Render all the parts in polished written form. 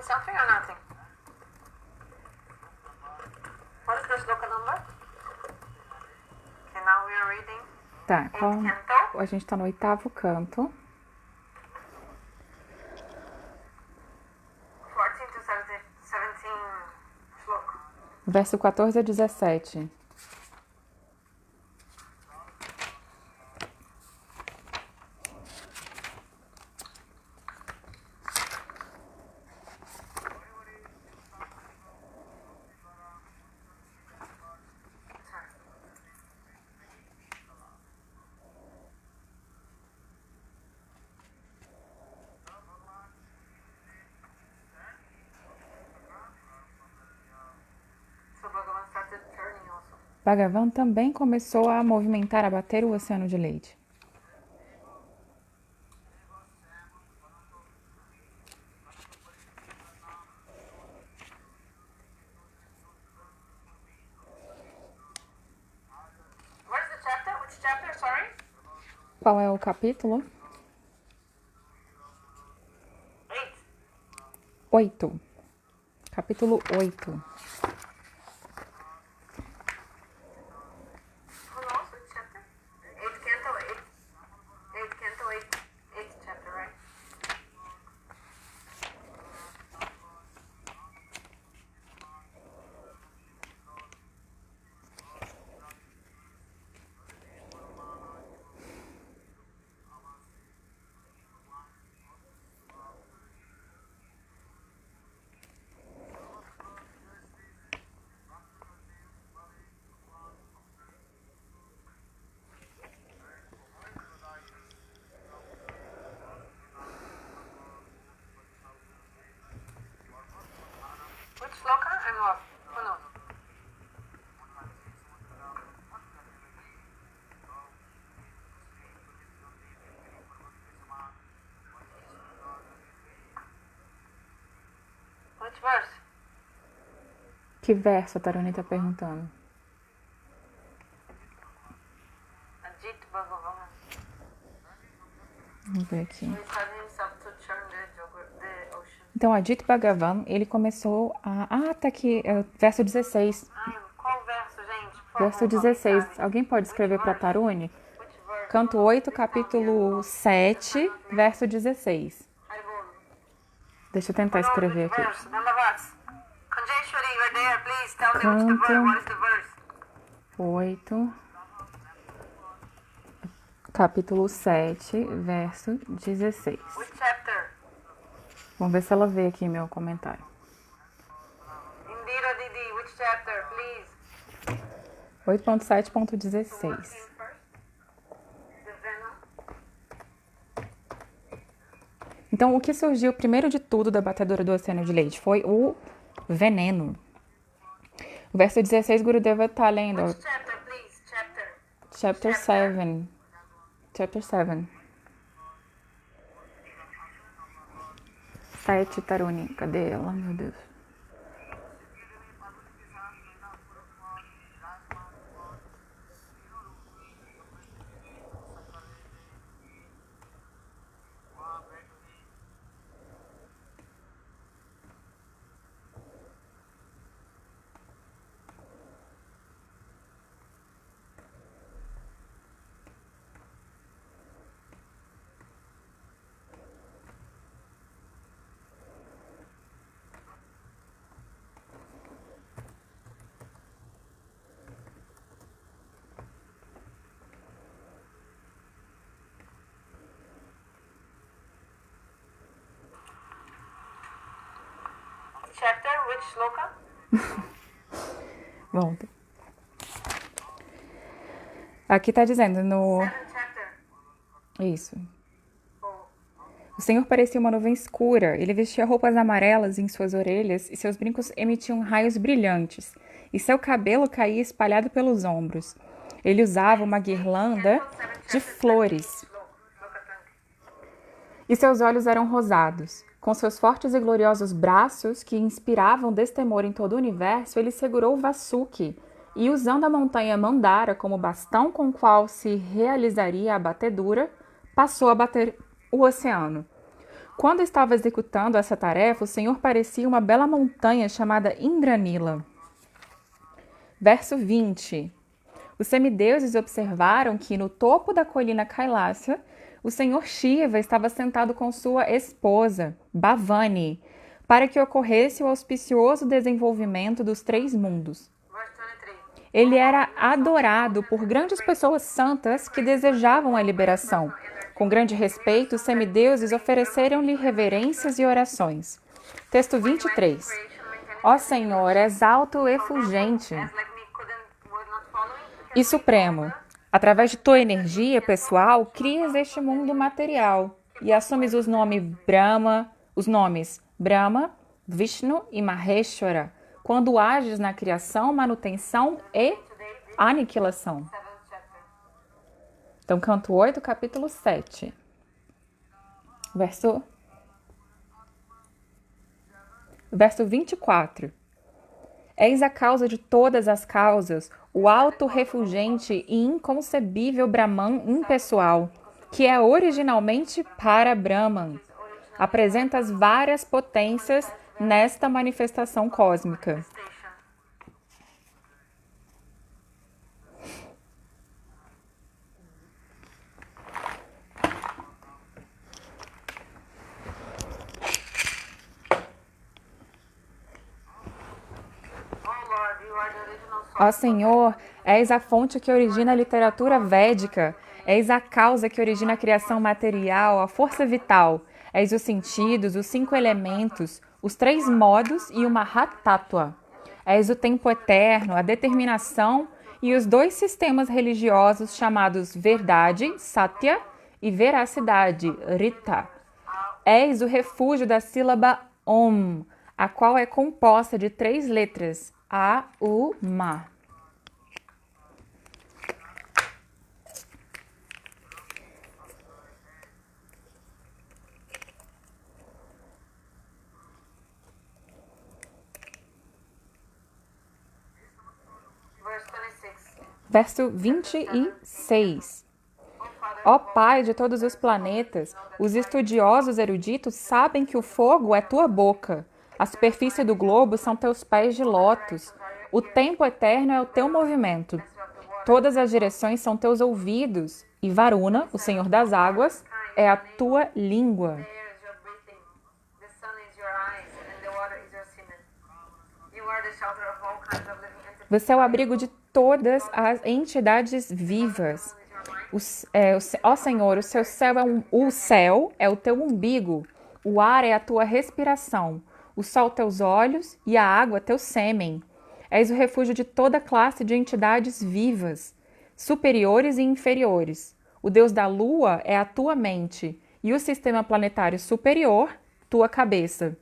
learning something or nothing? What is the sloka number? Okay, now we are reading. Tá, Canto. a gente tá no 8º canto. 14 to 17 sloka. Verso 14 a 17. So Bhagavan started turning also. Bhagavan também começou a movimentar, a bater o oceano de leite. Where's the chapter? Which chapter? Sorry? Qual é o capítulo? 8. 8. Capítulo 8. Who knows which chapter? 8 canto, 8 canto, 8 chapter, right? Which sloka and what? Who knows? Which verse? Que verso a Taruni tá perguntando? Ajit Bhagavan. Vamos ver aqui. He set himself to churn the ocean. Então, Ajit Bhagavan, ele começou a... Ah, tá aqui, é o verso 16. Ai, qual verso, gente? Por favor, Verso alguém 16. sabe? Alguém pode escrever para Taruni? Which verse? Canto 8, capítulo 7, verso 16. Haribol. Deixa eu tentar Who knows escrever which aqui. verse? Dandavats. Kanjeshwari, you're there. Please tell me which the verse. Canto What is the verse? 8, capítulo 7, verso 16. Which chapter? Vamos ver se ela vê aqui meu comentário. Indira Didi, which chapter, please? 8.7.16. The venom. Então, o que surgiu primeiro de tudo da batedora do oceano de leite foi o veneno. O verso 16, Gurudeva está lendo. Which chapter, please? Chapter. Chapter 7. Chapter 7. 7, Taruni. Cadê ela? Meu Deus. Chapter, which sloka? Bom. Aqui tá dizendo no... 7th chapter. Isso. Oh. O Senhor parecia uma nuvem escura. Ele vestia roupas amarelas em suas orelhas e seus brincos emitiam raios brilhantes. E seu cabelo caía espalhado pelos ombros. Ele usava uma guirlanda de flores. Sloka 20. E seus olhos eram rosados. Com seus fortes e gloriosos braços, que inspiravam destemor em todo o universo, ele segurou Vasuki e, usando a montanha Mandara como bastão com o qual se realizaria a batedura, passou a bater o oceano. Quando estava executando essa tarefa, o Senhor parecia uma bela montanha chamada Indranila. Verso 20. Os semideuses observaram que no topo da colina Kailasya, o Senhor Shiva estava sentado com sua esposa, Bhavani, para que ocorresse o auspicioso desenvolvimento dos 3 mundos. Verse 23. Ele era adorado por grandes pessoas santas que desejavam a liberação. Com grande respeito, os semideuses ofereceram-lhe reverências e orações. Texto 23. Ó Senhor, és alto e fulgente e supremo. Através de tua energia pessoal, crias este mundo material e assumes os nomes Brahma, Vishnu e Maheshwara, quando ages na criação, manutenção e aniquilação. Então, canto 8, capítulo 7. Verso 24. Eis a causa de todas as causas, o alto, refulgente e inconcebível Brahman impessoal, que é originalmente para Brahman. Apresenta as várias potências nesta manifestação cósmica. Ó Senhor, és a fonte que origina a literatura védica, és a causa que origina a criação material, a força vital, és os sentidos, os 5 elementos, os 3 modos e o Mahatattva. És o tempo eterno, a determinação e os 2 sistemas religiosos chamados verdade, Satya, e veracidade, Rita. És o refúgio da sílaba Om, a qual é composta de 3 letras, A, U, Ma. Verso 26. Ó Pai de todos os planetas, os estudiosos eruditos sabem que o fogo é tua boca, a superfície do globo são teus pés de lótus, o tempo eterno é o teu movimento, todas as direções são teus ouvidos, e Varuna, o Senhor das águas, é a tua língua. Você é o abrigo de todas as entidades vivas. Ó Senhor, o céu é o teu umbigo, o ar é a tua respiração, o sol teus olhos e a água teu sêmen. És o refúgio de toda classe de entidades vivas, superiores e inferiores. O Deus da lua é a tua mente e o sistema planetário superior, tua cabeça.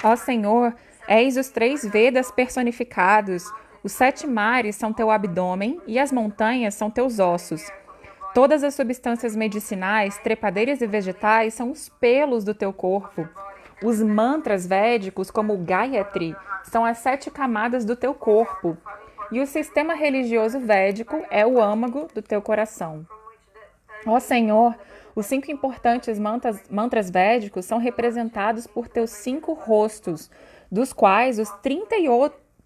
Ó Senhor, eis os 3 Vedas personificados, os 7 mares são teu abdômen e as montanhas são teus ossos. Todas as substâncias medicinais, trepadeiras e vegetais são os pelos do teu corpo. Os mantras védicos, como o Gayatri, são as 7 camadas do teu corpo. E o sistema religioso védico é o âmago do teu coração. Ó Senhor, os 5 importantes mantras védicos são representados por teus 5 rostos, dos quais os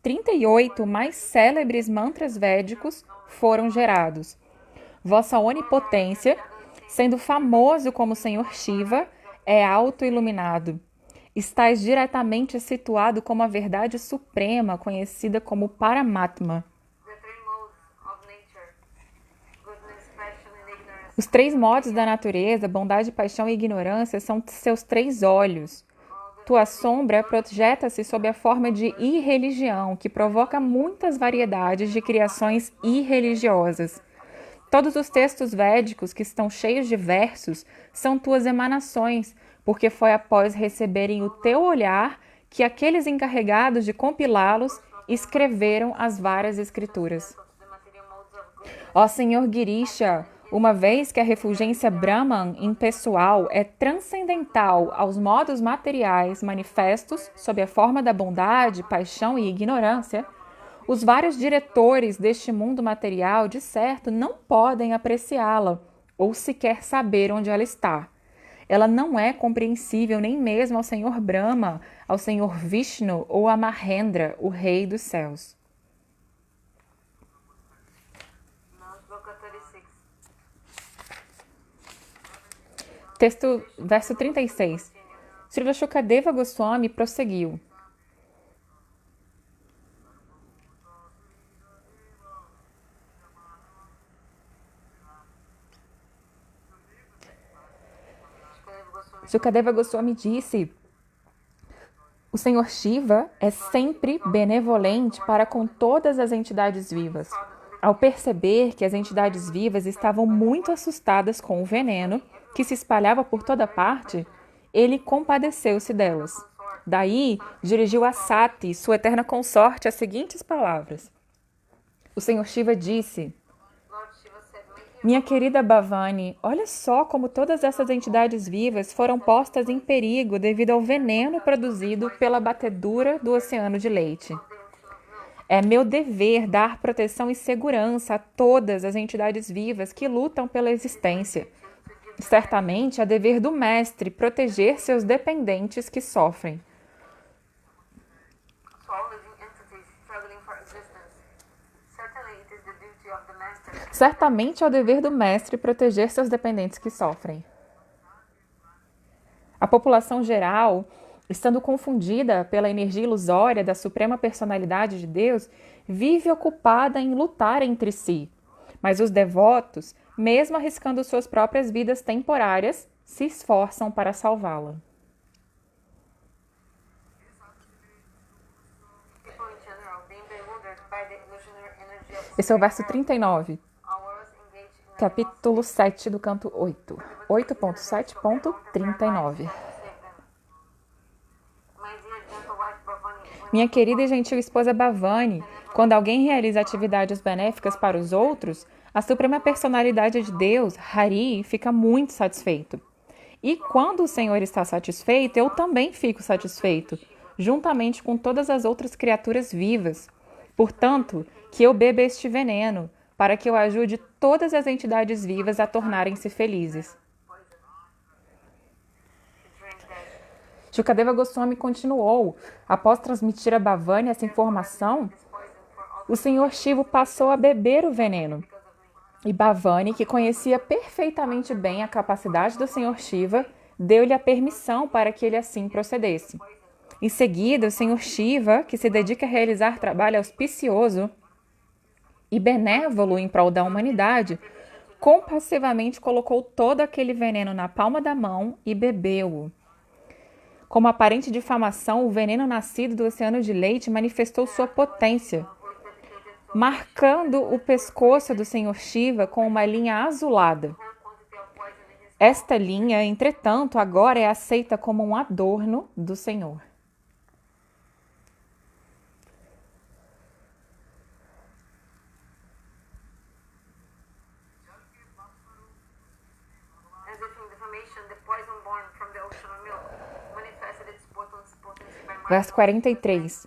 38 mais célebres mantras védicos foram gerados. Vossa onipotência, sendo famoso como Senhor Shiva, é auto-iluminado. Estais diretamente situado como a verdade suprema, conhecida como Paramatma. Os 3 modos da natureza, bondade, paixão e ignorância, são seus 3 olhos. Tua sombra projeta-se sob a forma de irreligião, que provoca muitas variedades de criações irreligiosas. Todos os textos védicos que estão cheios de versos são tuas emanações, porque foi após receberem o teu olhar que aqueles encarregados de compilá-los escreveram as várias escrituras. Ó Senhor Girisha, uma vez que a refulgência Brahman impessoal é transcendental aos modos materiais manifestos sob a forma da bondade, paixão e ignorância, Os vários diretores deste mundo material, de certo, não podem apreciá-la ou sequer saber onde ela está. Ela não é compreensível nem mesmo ao Senhor Brahma, ao Senhor Vishnu ou a Mahendra, o Rei dos Céus. Now, Shloka 36. Texto, verso 36. Srila Shukadeva Goswami prosseguiu. Shukadeva Goswami disse: o Senhor Shiva é sempre benevolente para com todas as entidades vivas. Ao perceber que as entidades vivas estavam muito assustadas com o veneno que se espalhava por toda parte, ele compadeceu-se delas. Daí, dirigiu a Sati, sua eterna consorte, as seguintes palavras. O Senhor Shiva disse: Lord Shiva said, "My dear minha querida Bhavani, olha só como todas essas entidades vivas foram postas em perigo devido ao veneno produzido pela batedura do oceano de leite. the ocean of milk, É meu dever dar proteção e segurança a todas as entidades vivas que lutam pela existência. Certamente é dever do mestre proteger seus dependentes que sofrem. to all living entities struggling for existence. Certainly it is the duty of the Master Certamente é o dever do mestre proteger seus dependentes que sofrem. A população geral, estando confundida pela energia ilusória da Suprema Personalidade de Deus, vive ocupada em lutar entre si. Mas os devotos, mesmo arriscando suas próprias vidas temporárias, se esforçam para salvá-la. people in general being bewildered by the illusionary energy of Esse é o verso 39, hours engaged in capítulo 7 do canto 8. 8.7.39. to save them. My dear gentle wife Bhavani, when Minha querida e gentil esposa Bhavani, quando alguém realiza atividades benéficas para os outros, a Suprema Personalidade de Deus, Hari, fica muito satisfeito. E quando o Senhor está satisfeito, eu também fico satisfeito, juntamente com todas as outras criaturas vivas. Portanto, que eu beba este veneno, para que eu ajude todas as entidades vivas a tornarem-se felizes. drink that Shukadeva Goswami continuou. Após transmitir a Bhavani essa informação, poison for all o Senhor Shiva passou a beber o veneno. because of me. E Bhavani, que conhecia perfeitamente bem a capacidade do Senhor Shiva, deu-lhe a permissão para que ele assim procedesse. Em seguida, o Senhor Shiva, que se dedica a realizar trabalho auspicioso e benévolo em prol da humanidade, compassivamente colocou todo aquele veneno na palma da mão e bebeu-o. Como aparente difamação, o veneno nascido do oceano de leite manifestou sua potência, marcando o pescoço do Senhor Shiva com uma linha azulada. Quantity of poison in his Esta linha, entretanto, agora é aceita como um adorno do Senhor. as if in defamation the poison born from the ocean of milk manifested its potency by Verso 43.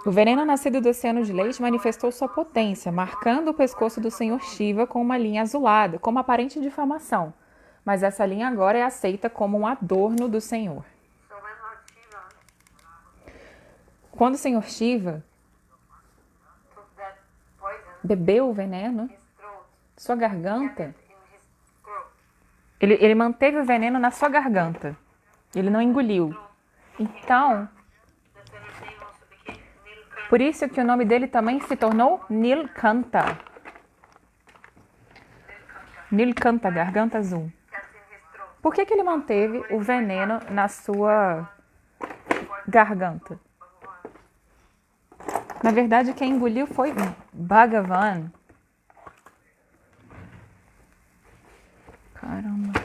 O veneno nascido do oceano de leite manifestou sua potência, marcando o pescoço do Senhor Shiva com uma linha azulada, como aparente difamação. Mas essa linha agora é aceita como um adorno do Senhor. So when Lord Shiva Quando o Senhor Shiva took that poison bebeu o veneno, in his throat, sua garganta, in his throat, ele manteve o veneno na sua garganta. Ele não engoliu. Então, that's when his name also became Nilkanta. por isso que o nome dele também se tornou Nilkanta. Nilkanta, garganta azul. Kept in his throat. Por que ele manteve o veneno na sua garganta? Na verdade, quem engoliu foi Bhagavan. Caramba.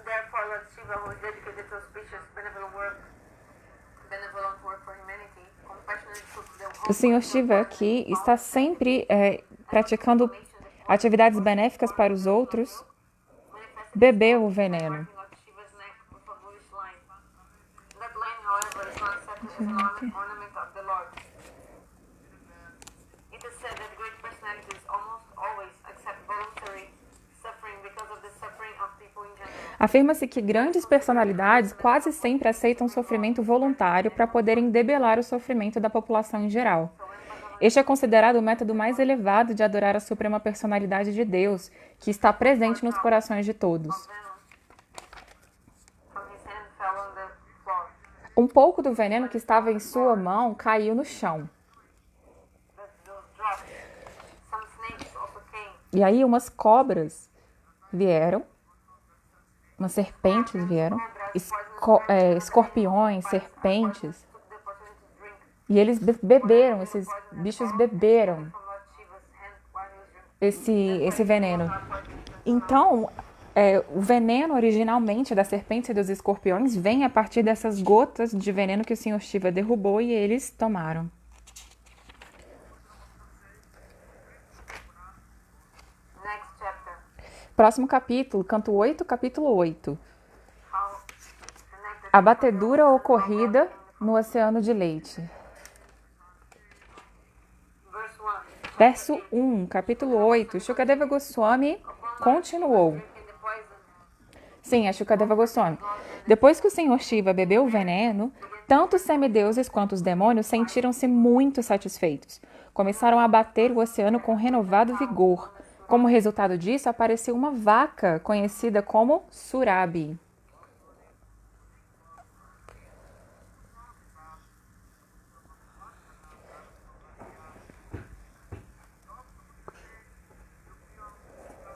Therefore, Lord Shiva, who is dedicated to auspicious benevolent work for humanity, compassionately took the whole O Senhor Shiva aqui está sempre praticando atividades benéficas para os outros, bebeu o veneno. of Shiva's neck with a bluish line. That line, however, is not accepted as an ornament of the Lord. It is said that great personalities almost always accept voluntary suffering because of the suffering of people in general. Afirma-se que grandes personalidades quase sempre aceitam sofrimento voluntário para poderem debelar o sofrimento da população em geral. Este é considerado o método mais elevado de adorar a suprema personalidade de Deus, que está presente nos corações de todos. Venom from his hand fell on the floor. Um pouco do veneno que estava em sua mão caiu no chão. Those drops. Some snakes also came. E aí umas cobras vieram, umas serpentes vieram, escorpiões, serpentes, Took the opportunity to drink e eles beberam, esses bichos beberam from Lord Shiva's hand while he was drinking. esse veneno. Então, o veneno originalmente das serpentes e dos escorpiões vem a partir dessas gotas de veneno que o Senhor Shiva derrubou e eles tomaram. Next chapter. Próximo capítulo, canto 8, capítulo 8. How connected A batedura ocorrida no oceano de leite. verse 1. Verso 1, capítulo 8. Shukadeva Goswami continuou. Drinking the poison, Sim, é Shukadeva Goswami. Depois que o Senhor Shiva bebeu o veneno, tanto os semideuses quanto os demônios sentiram-se muito satisfeitos. Começaram a bater o oceano com renovado vigor. Como resultado disso, apareceu uma vaca conhecida como Surabi.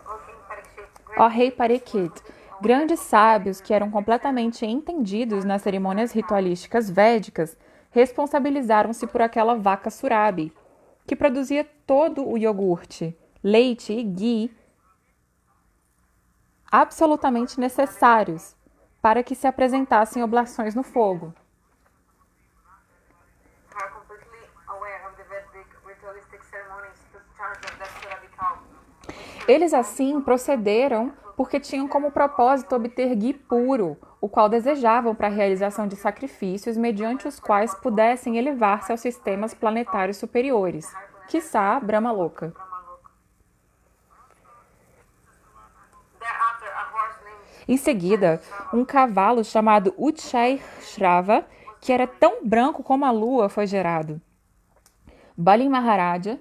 looking Parikshit, Ó rei Parikshit, grandes sábios que eram completamente entendidos nas cerimônias ritualísticas védicas responsabilizaram-se por aquela vaca Surabi, que produzia todo o iogurte, leite e ghee absolutamente necessários para que se apresentassem oblações no fogo. who are completely aware of the Vedic ritualistic ceremonies took charge of that Surabi cow. Eles assim procederam porque tinham como propósito obter ghee puro, o qual desejavam para a realização de sacrifícios mediante os quais pudessem elevar-se aos sistemas planetários superiores, quiçá Brahmaloka. Thereafter, a horse named Em seguida, um cavalo chamado Uchaishrava, que era tão branco como a lua, foi gerado. Bali Maharaja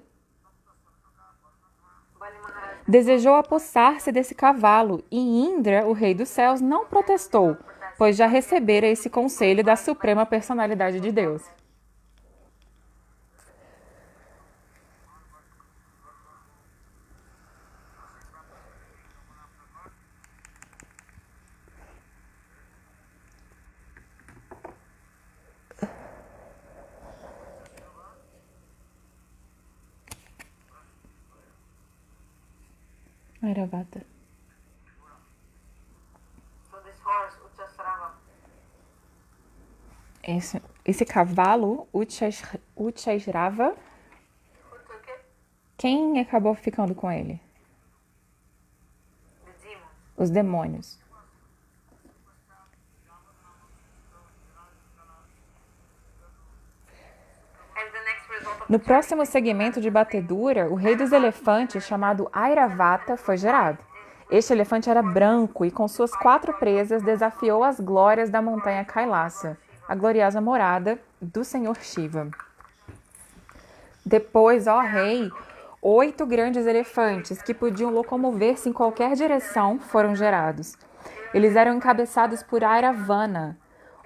Bali Maharaj desejou apossar-se desse cavalo e Indra, o rei dos céus, não protestou, pois já recebera esse conselho da suprema personalidade de Deus. Airavata. so this horse, Uchasrava, Esse cavalo, Uchaishrava, who took it? quem acabou ficando com ele? The demons. Os demônios. As the next result of No the próximo segmento de batedura, o rei dos elefantes, chamado Airavata, foi gerado. Este elefante era branco e, com suas 4 presas, desafiou as glórias da montanha Kailasa, a gloriosa morada do Senhor Shiva. Depois, ó rei, 8 grandes elefantes que podiam locomover-se em qualquer direção foram gerados. Eles eram encabeçados por Airavana.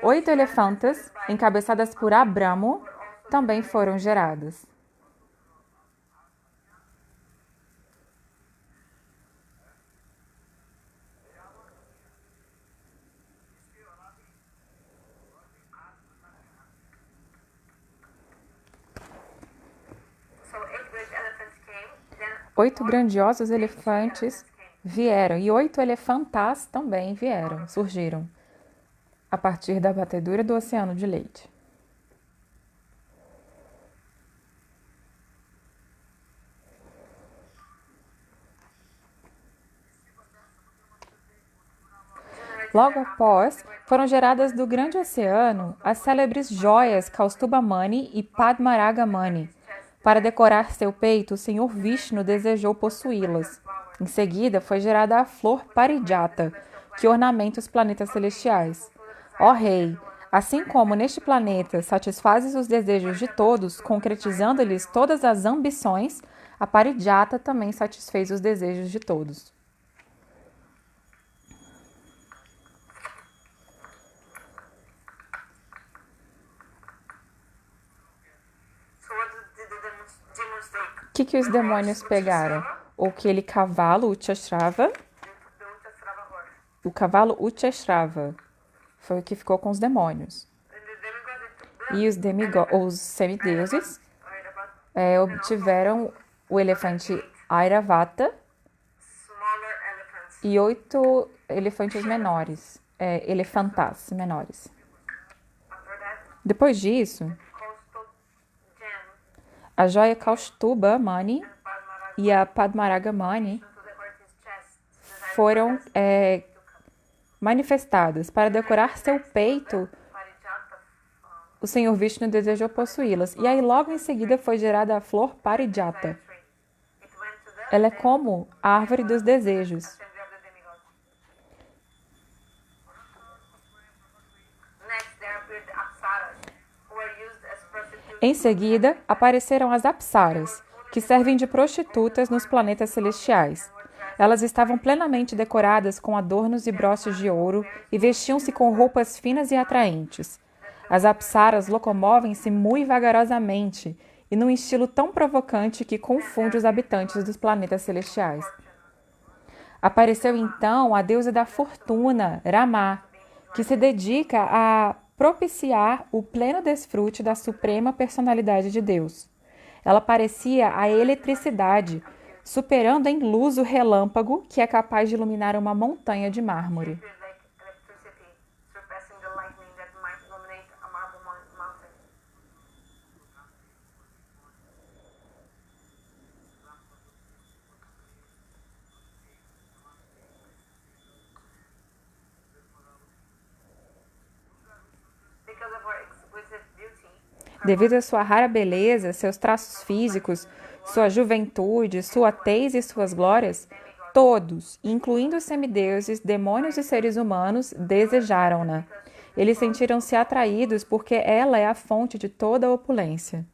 8 elefantas, encabeçadas por Abramo, também foram geradas. So 8 great elephants came, then 8 grandiosos elefantes vieram e 8 elefantas também vieram, surgiram, a partir da batedura do oceano de leite. Logo após, foram geradas do grande oceano as célebres joias Kaustuba Mani e Padmaraga Mani. Para decorar seu peito, o Senhor Vishnu desejou possuí-las. Em seguida, foi gerada a flor Parijata, que ornamenta os planetas celestiais. Ó Rei, assim como neste planeta satisfazes os desejos de todos, concretizando-lhes todas as ambições, a Parijata também satisfez os desejos de todos. O que os demônios pegaram? Aquele cavalo Uchashrava. O cavalo Uchashrava foi o que ficou com os demônios. E os semideuses obtiveram o elefante Airavata e 8 elefantes menores, elefantas menores. Depois disso, a joia Kaustuba Mani e a Padmaraga Mani foram manifestadas. Para decorar seu peito, o Senhor Vishnu desejou possuí-las. E aí logo em seguida foi gerada a flor Parijata. Ela é como a árvore dos desejos. Em seguida, apareceram as Apsaras, que servem de prostitutas nos planetas celestiais. Elas estavam plenamente decoradas com adornos e broches de ouro e vestiam-se com roupas finas e atraentes. As Apsaras locomovem-se muito vagarosamente e num estilo tão provocante que confunde os habitantes dos planetas celestiais. Apareceu então a deusa da fortuna, Rama, que se dedica a propiciar o pleno desfrute da suprema personalidade de Deus. Ela parecia a eletricidade, superando em luz o relâmpago que é capaz de iluminar uma montanha de mármore. Devido à sua rara beleza, seus traços físicos, sua juventude, sua tez e suas glórias, todos, incluindo os semideuses, demônios e seres humanos, desejaram-na. Eles sentiram-se atraídos porque ela é a fonte de toda a opulência.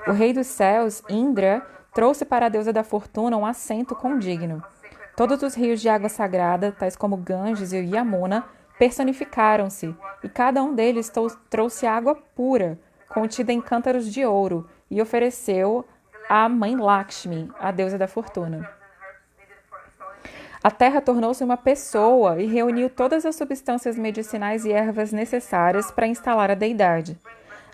O rei dos céus, Indra, trouxe para a deusa da fortuna um assento condigno. Todos os rios de água sagrada, tais como Ganges e Yamuna, personificaram-se, e cada um deles trouxe água pura, contida em cântaros de ouro, e ofereceu à mãe Lakshmi, a deusa da fortuna. A terra tornou-se uma pessoa e reuniu todas as substâncias medicinais e ervas necessárias para instalar a deidade.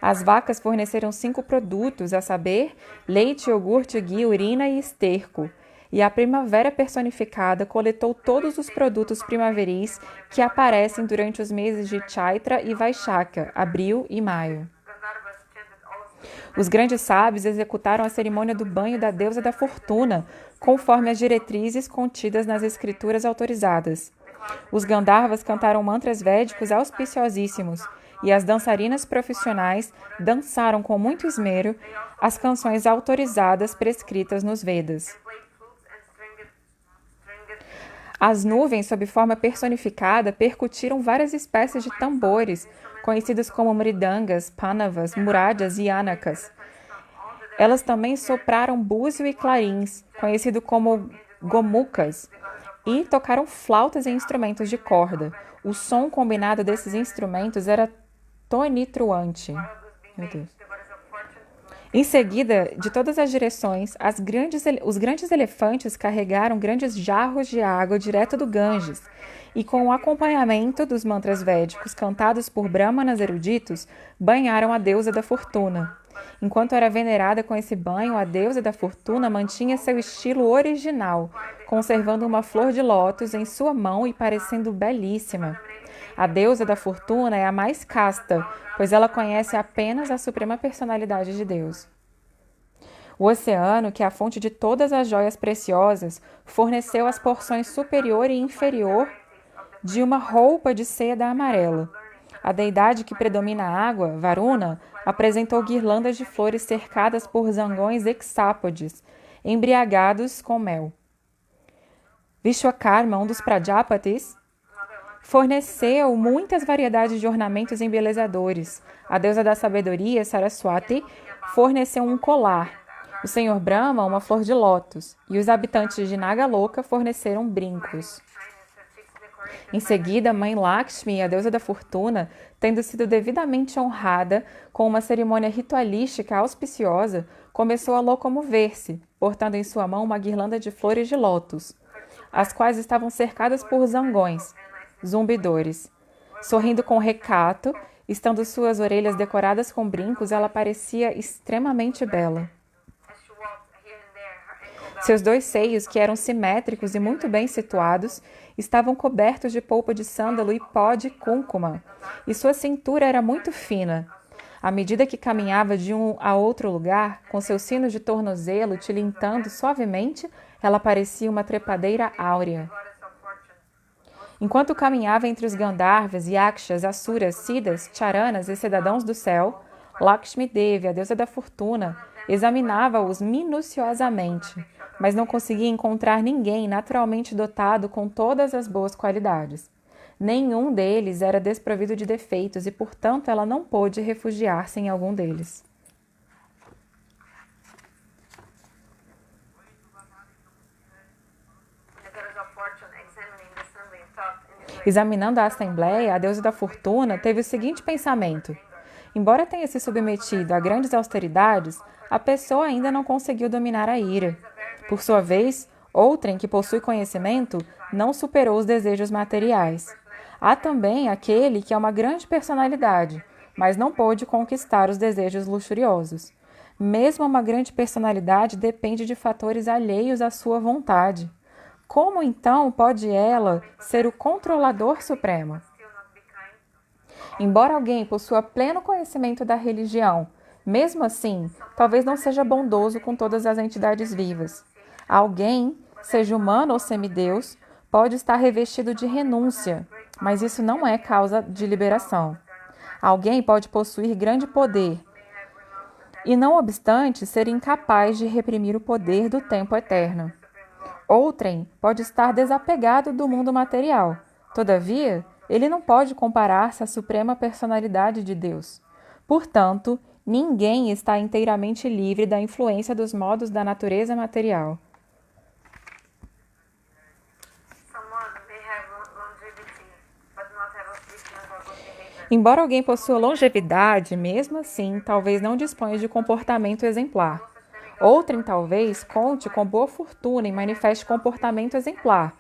As vacas forneceram 5 produtos, a saber, leite, iogurte, ghee, urina e esterco. E a primavera personificada coletou todos os produtos primaveris que aparecem durante os meses de Chaitra e Vaishaka, abril e maio. Os grandes sábios executaram a cerimônia do banho da deusa da fortuna, conforme as diretrizes contidas nas escrituras autorizadas. Os Gandharvas cantaram mantras védicos auspiciosíssimos, e as dançarinas profissionais dançaram com muito esmero as canções autorizadas prescritas nos Vedas. As nuvens, sob forma personificada, percutiram várias espécies de tambores, conhecidos como mridangas, panavas, murajas e anakas. Elas também sopraram búzio e clarins, conhecido como gomukas, e tocaram flautas e instrumentos de corda. O som combinado desses instrumentos era tonitruante. Meu Deus. Em seguida, de todas as direções, os grandes elefantes carregaram grandes jarros de água direto do Ganges, e com o acompanhamento dos mantras védicos cantados por brahmanas eruditos, banharam a deusa da fortuna. Enquanto era venerada com esse banho, a deusa da fortuna mantinha seu estilo original, conservando uma flor de lótus em sua mão e parecendo belíssima. A deusa da fortuna é a mais casta, pois ela conhece apenas a suprema personalidade de Deus. O oceano, que é a fonte de todas as joias preciosas, forneceu as porções superior e inferior de uma roupa de seda amarela. A deidade que predomina a água, Varuna, apresentou guirlandas de flores cercadas por zangões hexápodes, embriagados com mel. Vishwakarma, um dos Prajapatis, forneceu muitas variedades de ornamentos embelezadores. A deusa da sabedoria, Saraswati, forneceu um colar. O senhor Brahma, uma flor de lótus. E os habitantes de Nagaloka forneceram brincos. Em seguida, Mãe Lakshmi, a deusa da fortuna, tendo sido devidamente honrada com uma cerimônia ritualística auspiciosa, começou a locomover-se, portando em sua mão uma guirlanda de flores de lótus, as quais estavam cercadas por zangões, zumbidores. Sorrindo com recato, estando suas orelhas decoradas com brincos, ela parecia extremamente bela. Seus dois seios, que eram simétricos e muito bem situados, estavam cobertos de polpa de sândalo e pó de cúrcuma, e sua cintura era muito fina. À medida que caminhava de um a outro lugar, com seus sinos de tornozelo tilintando suavemente, ela parecia uma trepadeira áurea. Enquanto caminhava entre os Gandharvas, Yakshas, Asuras, Siddhas, Charanas e cidadãos do céu, Lakshmi Devi, a deusa da fortuna, examinava-os minuciosamente, mas não conseguia encontrar ninguém naturalmente dotado com todas as boas qualidades. Nenhum deles era desprovido de defeitos e, portanto, ela não pôde refugiar-se em algum deles. Examinando a assembleia, a deusa da fortuna teve o seguinte pensamento: embora tenha se submetido a grandes austeridades, a pessoa ainda não conseguiu dominar a ira. Por sua vez, outrem que possui conhecimento não superou os desejos materiais. Há também aquele que é uma grande personalidade, mas não pôde conquistar os desejos luxuriosos. Mesmo uma grande personalidade depende de fatores alheios à sua vontade. Como então pode ela ser o controlador supremo? Embora alguém possua pleno conhecimento da religião, mesmo assim, talvez não seja bondoso com todas as entidades vivas. Alguém, seja humano ou semideus, pode estar revestido de renúncia, mas isso não é causa de liberação. Alguém pode possuir grande poder e, não obstante, ser incapaz de reprimir o poder do tempo eterno. Outrem pode estar desapegado do mundo material. Todavia, ele não pode comparar-se à suprema personalidade de Deus. Portanto, ninguém está inteiramente livre da influência dos modos da natureza material. Embora alguém possua longevidade, mesmo assim, talvez não disponha de comportamento exemplar. Outrem, talvez, conte com boa fortuna e manifeste comportamento exemplar,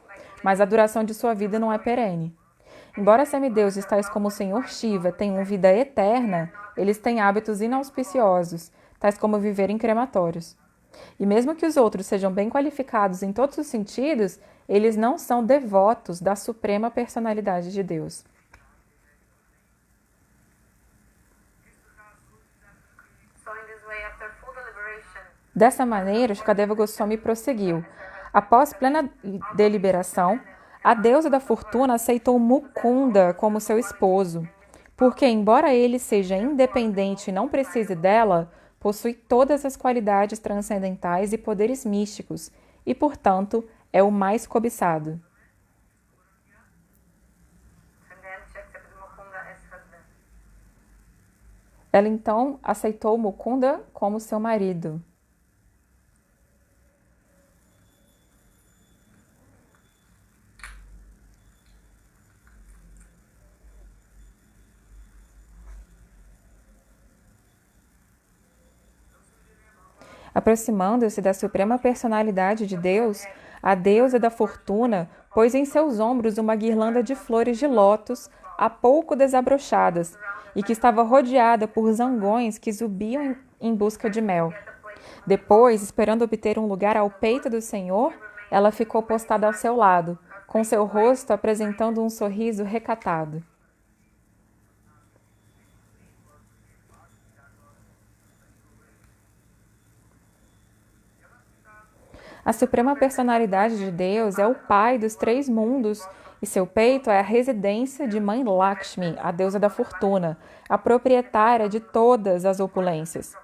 mas a duração de sua vida não é perene. Embora semideuses tais como o Senhor Shiva tenham vida eterna, eles têm hábitos inauspiciosos, tais como viver em crematórios. E mesmo que os outros sejam bem qualificados em todos os sentidos, eles não são devotos da suprema personalidade de Deus. Dessa maneira, Shukadeva Goswami prosseguiu. Após plena deliberação, a deusa da fortuna aceitou Mukunda como seu esposo, porque, embora ele seja independente e não precise dela, possui todas as qualidades transcendentais e poderes místicos, e, portanto, é o mais cobiçado. Ela então aceitou Mukunda como seu marido. Aproximando-se da suprema personalidade de Deus, a deusa da fortuna pôs em seus ombros uma guirlanda de flores de lótus há pouco desabrochadas e que estava rodeada por zangões que zumbiam em busca de mel. Depois, esperando obter um lugar ao peito do Senhor, ela ficou postada ao seu lado, com seu rosto apresentando um sorriso recatado. A suprema personalidade de Deus é o pai dos três mundos e seu peito é a residência de Mãe Lakshmi, a deusa da fortuna, a proprietária de todas as opulências.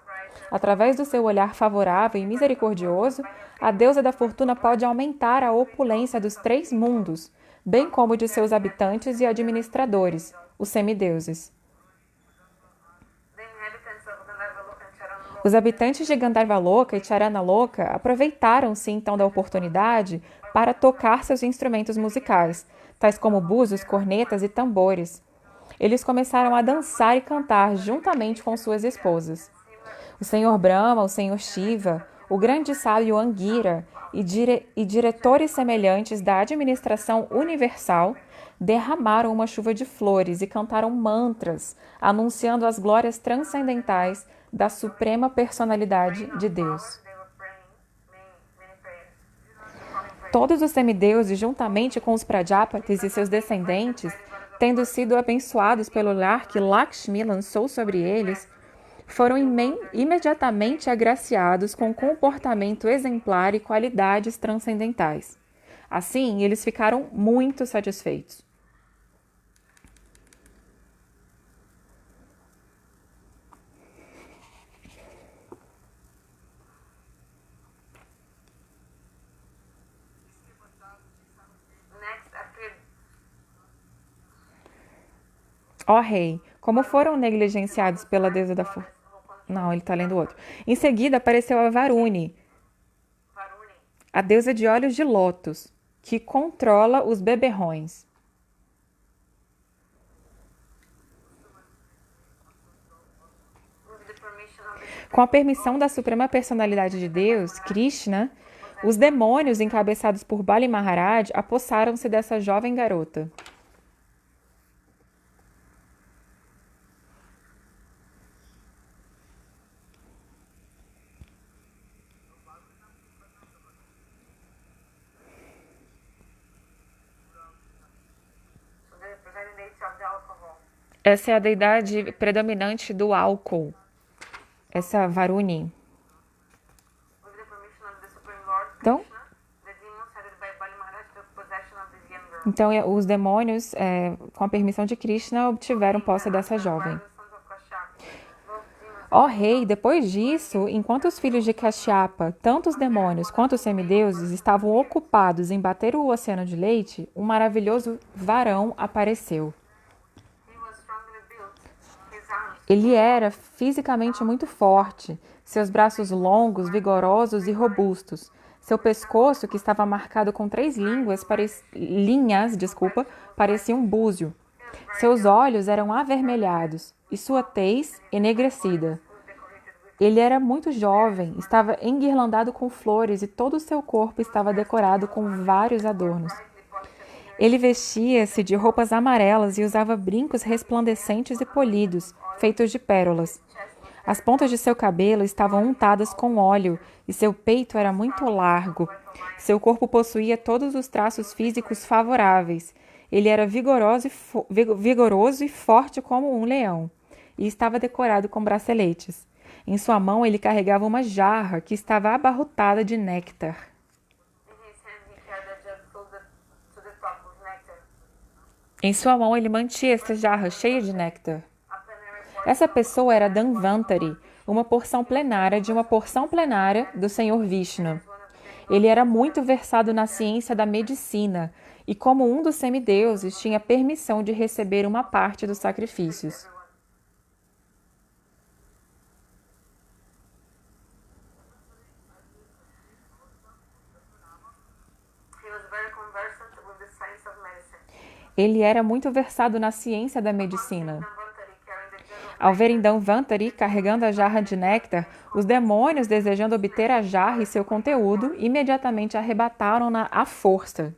Através do seu olhar favorável e misericordioso, a deusa da fortuna pode aumentar a opulência dos três mundos, bem como de seus habitantes e administradores, os semideuses. The inhabitants of Gandharvaloka and Charanaloka Os habitantes de Gandharvaloka e Charanaloka aproveitaram-se então da oportunidade para tocar seus instrumentos musicais, tais como búzios, cornetas e tambores. Eles começaram a dançar e cantar juntamente com suas esposas. O Senhor Brahma, o Senhor Shiva, o grande sábio Angira e diretores semelhantes da administração universal derramaram uma chuva de flores e cantaram mantras, anunciando as glórias transcendentais da suprema personalidade de Deus. they were praying many prayers. Todos os semideuses, juntamente com os Prajapatis e seus descendentes, tendo sido abençoados pelo olhar que Lakshmi lançou sobre eles, foram imediatamente agraciados com comportamento exemplar e qualidades transcendentais. Assim, eles ficaram muito satisfeitos. Next appeared Ó rei, como foram negligenciados pela deusa da fortuna. Não, ele está lendo outro. Em seguida apareceu a Varuni, Varuni, a deusa de olhos de lótus, que controla os beberrões. with the permission of the Com a permissão da suprema personalidade de Deus, Krishna, os demônios encabeçados por Bali Maharaj apossaram-se dessa jovem garota. so the presiding deity of the alcohol. Essa é a deidade predominante do álcool. Essa Varuni. With the permission of the Supreme Lord Então, Krishna, the demons headed by Bali Maharaj took possession of this young girl. então os demônios, com a permissão de Krishna, obtiveram posse dessa jovem. The sons of Kashyapa. Both demons Ó rei, depois disso, enquanto os filhos de Kashyapa, tanto os demônios quanto os semideuses, estavam ocupados em bater o oceano de leite, um maravilhoso varão apareceu. he was strongly built. His arms Ele era fisicamente muito forte, seus braços longos, vigorosos e robustos. Seu pescoço, que estava marcado com 3 linhas, parecia um búzio. Seus olhos eram avermelhados e sua tez enegrecida. Ele era muito jovem, estava enguirlandado com flores e todo o seu corpo estava decorado com vários adornos. Ele vestia-se de roupas amarelas e usava brincos resplandecentes e polidos, feitos de pérolas. As pontas de seu cabelo estavam untadas com óleo e seu peito era muito largo. Seu corpo possuía todos os traços físicos favoráveis. Ele era vigoroso e forte como um leão e estava decorado com braceletes. Em sua mão ele carregava uma jarra que estava abarrotada de néctar. in his hand he carried a jug filled to the top with nectar. Em sua mão ele mantinha esta jarra cheia de néctar. A plenary portion Essa pessoa era Dhanvantari, uma porção plenária de uma porção plenária do Senhor Vishnu. Ele era muito versado na ciência da medicina e, como um dos semideuses, tinha permissão de receber uma parte dos sacrifícios. he was very conversant with the science of medicine. Ele era muito versado na ciência da medicina. Dhanvantari carrying the jug of Ao verem Dhanvantari carregando a jarra de néctar, os demônios, desejando obter a jarra e seu conteúdo, imediatamente arrebataram-na à força.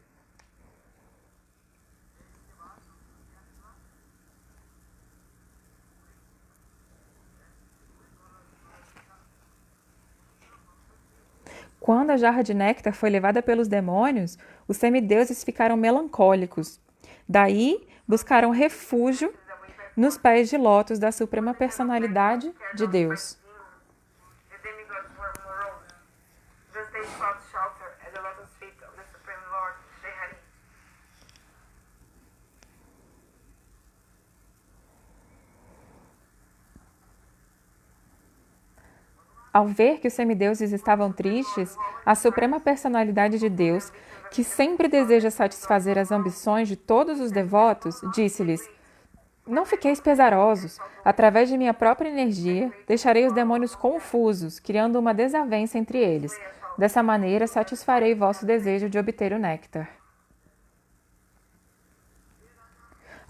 Quando a jarra de néctar foi levada pelos demônios, os semideuses ficaram melancólicos. Daí, buscaram refúgio nos pés de lótus da suprema personalidade de Deus. the demigods were morose. Thus they sought shelter Ao ver que os semideuses estavam tristes, a suprema personalidade de Deus, que sempre deseja satisfazer as ambições de todos os devotos, disse-lhes: Não fiqueis pesarosos. Através de minha própria energia, deixarei os demônios confusos, criando uma desavença entre eles. Dessa maneira, satisfarei vosso desejo de obter o néctar.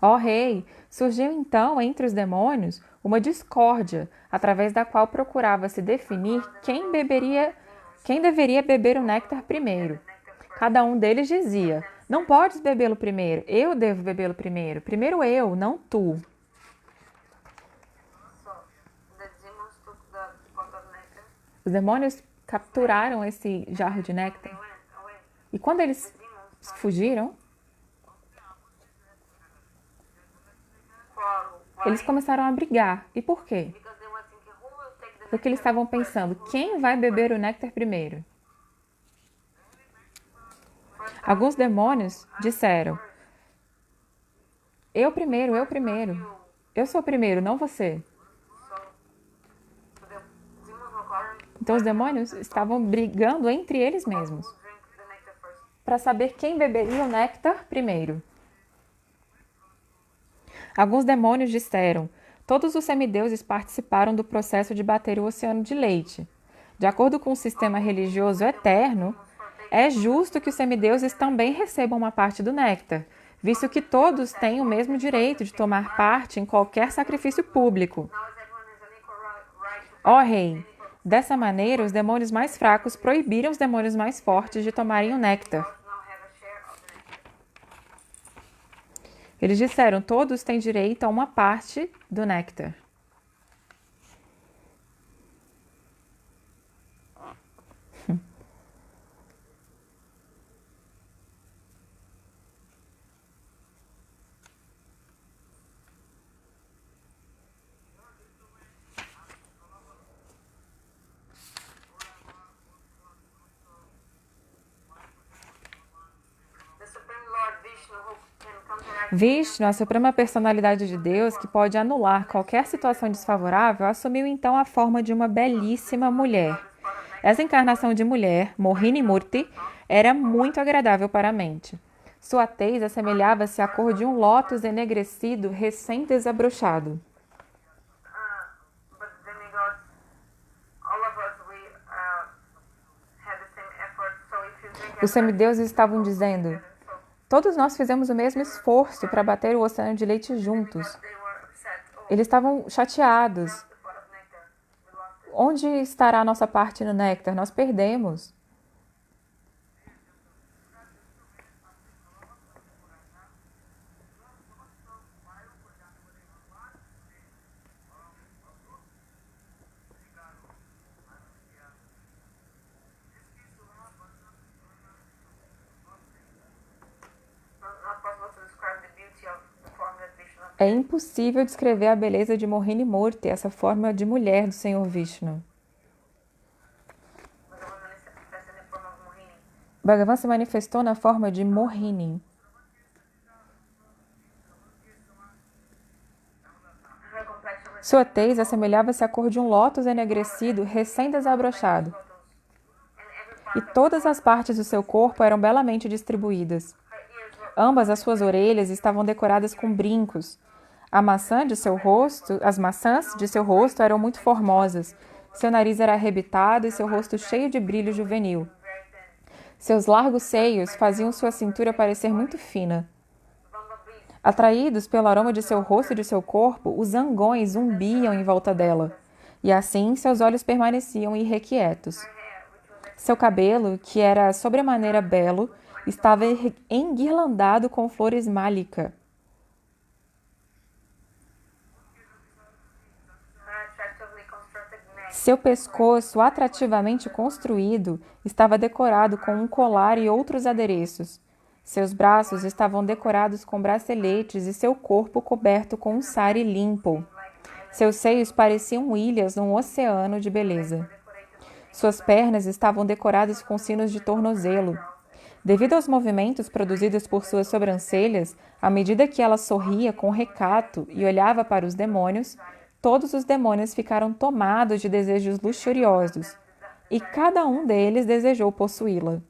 Ó rei, surgiu então entre os demônios uma discórdia, através da qual procurava-se definir quem deveria beber o néctar primeiro. Cada um deles dizia: Não podes bebê-lo primeiro, eu devo bebê-lo primeiro. Primeiro eu, não tu. So the demons took the pot of nectar. Os demônios capturaram esse jarro de They néctar. went away. E quando eles Demons fugiram, quarrel. eles começaram a brigar. E por quê? Because they were thinking, who will take the Porque eles nectar estavam pensando: quem vai beber o néctar primeiro? Alguns demônios disseram: Eu primeiro, eu primeiro. Eu sou o primeiro, não você. So the demons were quarreling. Então os demônios estavam brigando entre eles mesmos Who drink the nectar first? para saber quem beberia o néctar primeiro. Alguns demônios disseram: Todos os semideuses participaram do processo de bater o oceano de leite. De acordo com o sistema religioso eterno, é justo que os semideuses também recebam uma parte do néctar, visto que todos têm o mesmo direito de tomar parte em qualquer sacrifício público. Now everyone has an equal right to Ó rei, dessa maneira, os demônios mais fracos proibiram os demônios mais fortes de tomarem o néctar. now have a share of the nectar. Eles disseram: Todos têm direito a uma parte do néctar. The Supreme Lord Vishnu, who can counteract Vishnu, a suprema personalidade de Deus, que pode anular qualquer situação desfavorável, assumiu então a forma de uma belíssima mulher. Essa encarnação de mulher, Mohini Murti, era muito agradável para a mente. Sua tez assemelhava-se à cor de um lótus enegrecido recém-desabrochado. but demigods, all of us, we had the same effort. So if you drink Os semideuses estavam dizendo: so Todos nós fizemos o mesmo esforço para bater o oceano de leite juntos. they were upset. Oh, Eles estavam chateados. the pot of nectar, we lost it. Onde estará a nossa parte no néctar? Nós perdemos. Not possible to describe the beauty of the form that Vishnu. É impossível descrever a beleza de Mohini Murti, essa forma de mulher do Senhor Vishnu. Bhagavan manifested in the form of Mohini. Bhagavan se manifestou na forma de Mohini. Her complexion was Sua tez assemelhava-se à cor de um lótus enegrecido recém-desabrochado. and every part E todas as partes do seu corpo eram belamente distribuídas. her ears were Ambas as suas orelhas estavam decoradas com brincos. As maçãs de seu rosto eram muito formosas. Seu nariz era arrebitado e seu rosto cheio de brilho juvenil. very thin. Seus largos seios faziam sua cintura parecer muito fina. Bumblebees Atraídos pelo aroma de seu rosto e de seu corpo, os zangões zumbiam em volta dela. E assim seus olhos permaneciam irrequietos. hair, which was Seu cabelo, que era sobremaneira belo, estava enguirlandado com flores málica. her attractively constructed neck. Seu pescoço, atrativamente construído, estava decorado com um colar e outros adereços. Seus braços estavam decorados com braceletes e seu corpo coberto com um sari limpo. Seus seios pareciam ilhas num oceano de beleza. Suas pernas estavam decoradas com sinos de tornozelo. Devido aos movimentos produzidos por suas sobrancelhas, à medida que ela sorria com recato e olhava para os demônios, todos os demônios ficaram tomados de desejos luxuriosos, e cada um deles desejou possuí-la.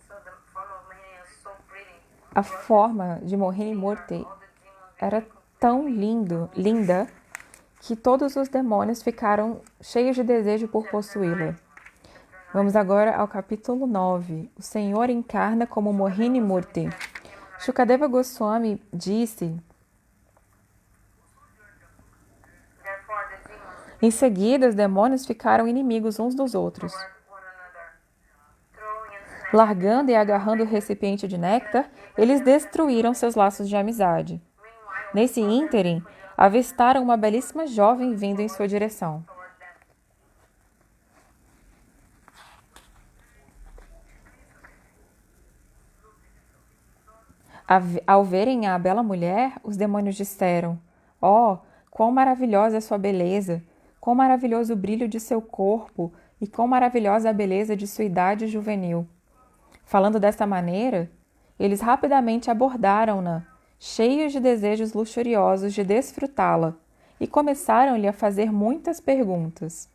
So the form of Mahini was so pretty. A forma de Mohini Murti All the demons era tão linda, que todos os demônios ficaram cheios de desejo por possuí-la. Vamos agora ao capítulo 9. O Senhor encarna como Mohini Murti. Shukadeva Goswami disse: therefore the demons em seguida, os demônios ficaram inimigos uns dos outros. toward one another, throwing and snatching. Largando e agarrando o recipiente de néctar, eles destruíram seus laços de amizade. Meanwhile, Nesse ínterim, avistaram uma belíssima jovem vindo em sua direção. toward them. Ao verem a bela mulher, os demônios disseram: Oh, quão maravilhosa é sua beleza! Quão maravilhoso o brilho de seu corpo! E quão maravilhosa a beleza de sua idade juvenil! Falando desta maneira, eles rapidamente abordaram-na, cheios de desejos luxuriosos de desfrutá-la, e começaram-lhe a fazer muitas perguntas.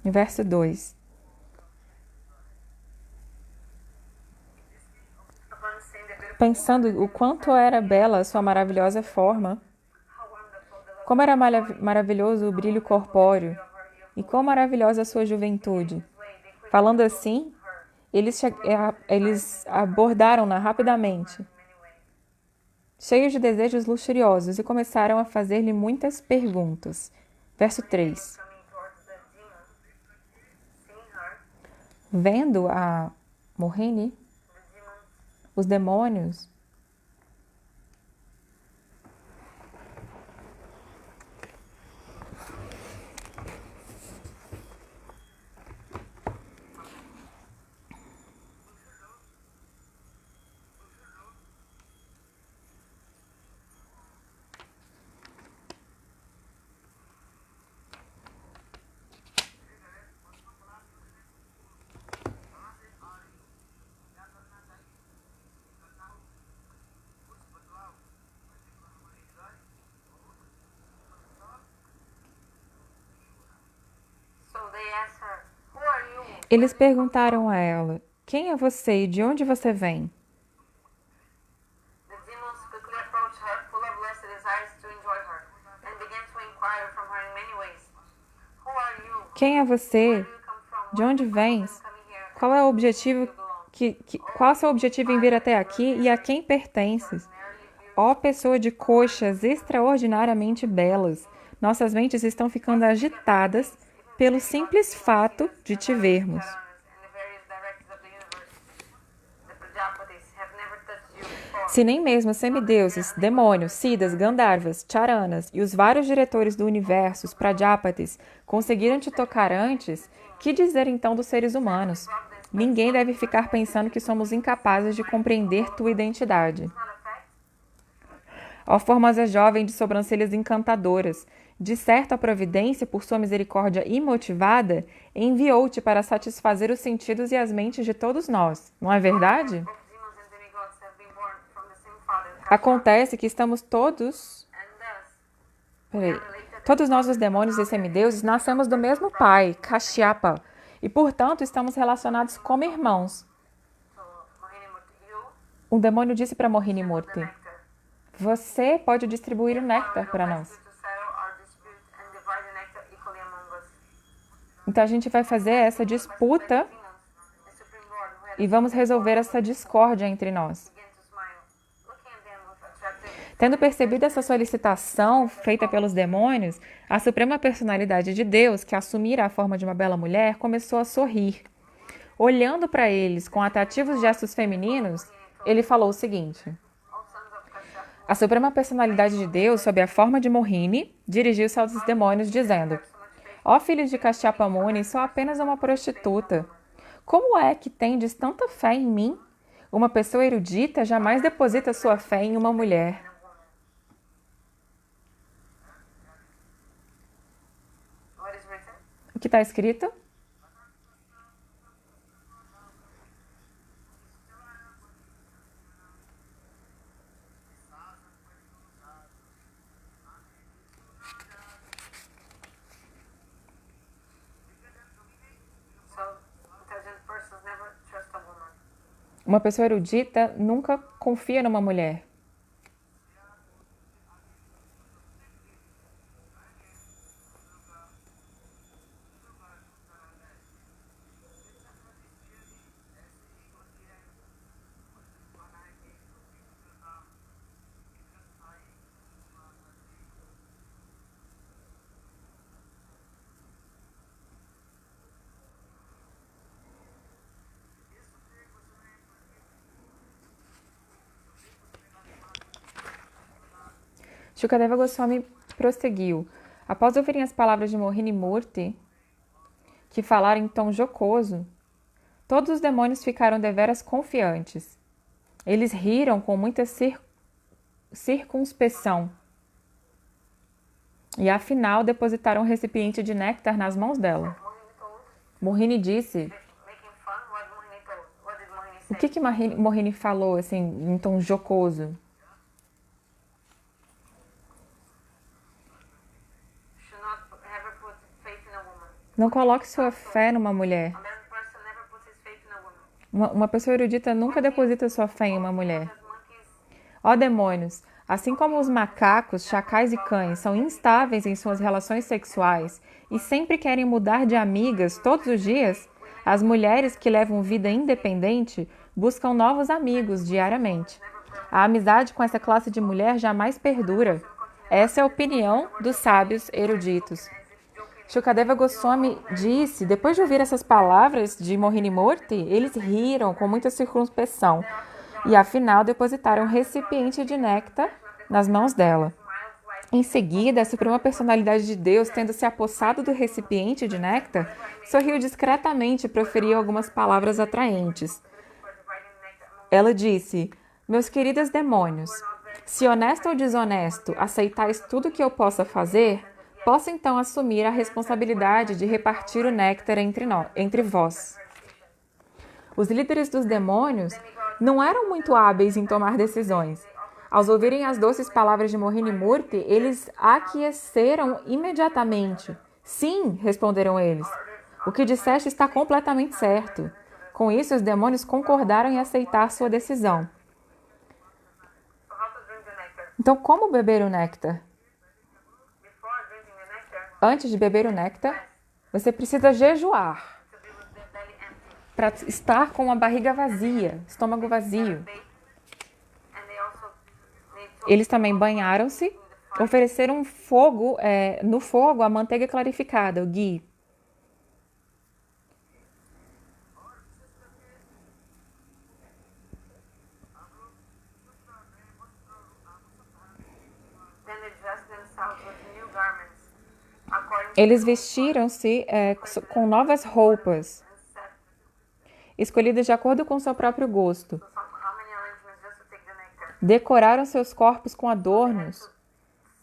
Verso 2. Upon seeing the beautiful, Pensando o quanto era bela a sua maravilhosa forma, how wonderful the love como era maravilhoso o brilho corpóreo, of her youth e quão maravilhosa a sua juventude. way, they quickly Falando assim, eles abordaram-na rapidamente, in many ways. cheios de desejos luxuriosos, e começaram a fazer-lhe muitas perguntas. Verso 3. Coming towards the demons, seeing her, Vendo a Mohini, the demons os demônios So they asked her, who are you? Eles perguntaram a ela: Quem é você e de onde você vem? The demons quickly approached her, full of lust and desires to enjoy her, and began to inquire from her in many ways. Who are you? Quem é Where você? do you come from? De onde vens? Coming here? Qual é o objetivo qual é o seu objetivo em vir até aqui e a quem pertences? Ó pessoa de coxas extraordinariamente belas, nossas mentes estão ficando agitadas pelo simples fato de te vermos. And the various directors of the universe, the Prajapatis, have never touched you before. Se nem mesmo os semideuses, demônios, siddhas, gandharvas, charanas e os vários diretores do universo, os Prajapatis, conseguiram te tocar antes, que dizer então dos seres humanos? Ninguém deve ficar pensando que somos incapazes de compreender tua identidade. Not a fact? Ó formosa jovem de sobrancelhas encantadoras, de certo a providência, por sua misericórdia imotivada, enviou-te para satisfazer os sentidos e as mentes de todos nós, não é verdade? Both demons and demigods have been born from the same father, Acontece que estamos todos... and thus Todos nós, os demônios e semideuses, nascemos do mesmo pai, Kashyapa, e, portanto, estamos relacionados como irmãos. so Mohini Murti, you Um demônio disse para Mohini the Murti: nectar. Você pode distribuir o néctar para nós. To settle our dispute and divide the nectar equally among us. Então, a gente vai fazer essa disputa Demons, the Supreme Lord, who had e vamos resolver essa discórdia entre nós. began to smile, looking at them with attractive. Tendo percebido essa solicitação feita pelos demônios, a Suprema Personalidade de Deus, que assumira a forma de uma bela mulher, começou a sorrir. Olhando para eles com atrativos gestos femininos, ele falou o seguinte: All sons of Kashyapa, A suprema personalidade de Deus, sob a forma de Mohini, dirigiu-se aos demônios, dizendo: Ó filhos de Kashyapamuni, sou apenas uma prostituta. Como é que tendes tanta fé em mim? Uma pessoa erudita jamais deposita sua fé em uma mulher. What is written? O que está escrito? So, intelligent persons never trust a woman. Uma pessoa erudita nunca confia numa mulher. Shukadeva Goswami prosseguiu. Após ouvirem as palavras de Mohini Murti, que falaram em tom jocoso, todos os demônios ficaram deveras confiantes. Eles riram com muita circunspecção e, afinal, depositaram um recipiente de néctar nas mãos dela. Mohini told, Mohini disse... making fun, what Mohini told. What did Mohini O say? que Mohini falou, assim, em tom jocoso? Should not ever put faith in a woman. Não coloque sua fé numa mulher. A learned person never puts his faith in a woman. Uma pessoa erudita nunca deposita sua fé em uma mulher. Because monkeys, Ó demônios, assim como os macacos, chacais e cães são instáveis em suas relações sexuais e sempre querem mudar de amigas todos os dias, as mulheres que levam vida independente buscam novos amigos diariamente. A amizade com essa classe de mulher jamais perdura. Essa é a opinião dos sábios eruditos. Shukadeva Goswami disse, depois de ouvir essas palavras de Mohini Murti, eles riram com muita circunspecção e, afinal, depositaram um recipiente de néctar nas mãos dela. Em seguida, a Suprema Personalidade de Deus, tendo se apossado do recipiente de néctar, sorriu discretamente e proferiu algumas palavras atraentes. Ela disse: Meus queridos demônios, se honesto ou desonesto aceitais tudo que eu possa fazer, posso então assumir a responsabilidade de repartir o néctar entre vós. Os líderes dos demônios não eram muito hábeis em tomar decisões. Ao ouvirem as doces palavras de Mohini Murti, eles aqueceram imediatamente. Sim, responderam eles. O que disseste está completamente certo. Com isso, os demônios concordaram em aceitar sua decisão. so how to drink the nectar? Então, como beber o néctar? Before drinking the nectar, Antes de beber o néctar, você precisa jejuar to be with the belly empty. para estar com a barriga vazia, estômago vazio. Bake. And they also need to Eles também banharam-se, ofereceram fogo, no fogo a manteiga clarificada, o ghee. then they dress themselves with new garments according Eles vestiram-se com novas roupas, to set escolhidas de acordo com seu próprio gosto. how many arrangements just to take the nectar. Decoraram seus corpos com adornos.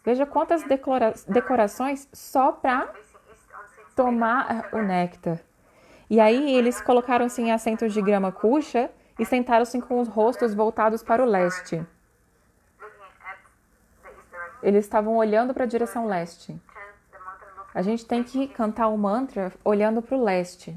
Veja quantas decorações só para Facing east on seats tomar o néctar. E aí eles colocaram-se em assentos de grama cuxa e sentaram-se com os rostos voltados para o leste. looking at the east direction. Eles estavam olhando para a direção leste. Chant the mantra look A gente tem que cantar o mantra olhando para o leste.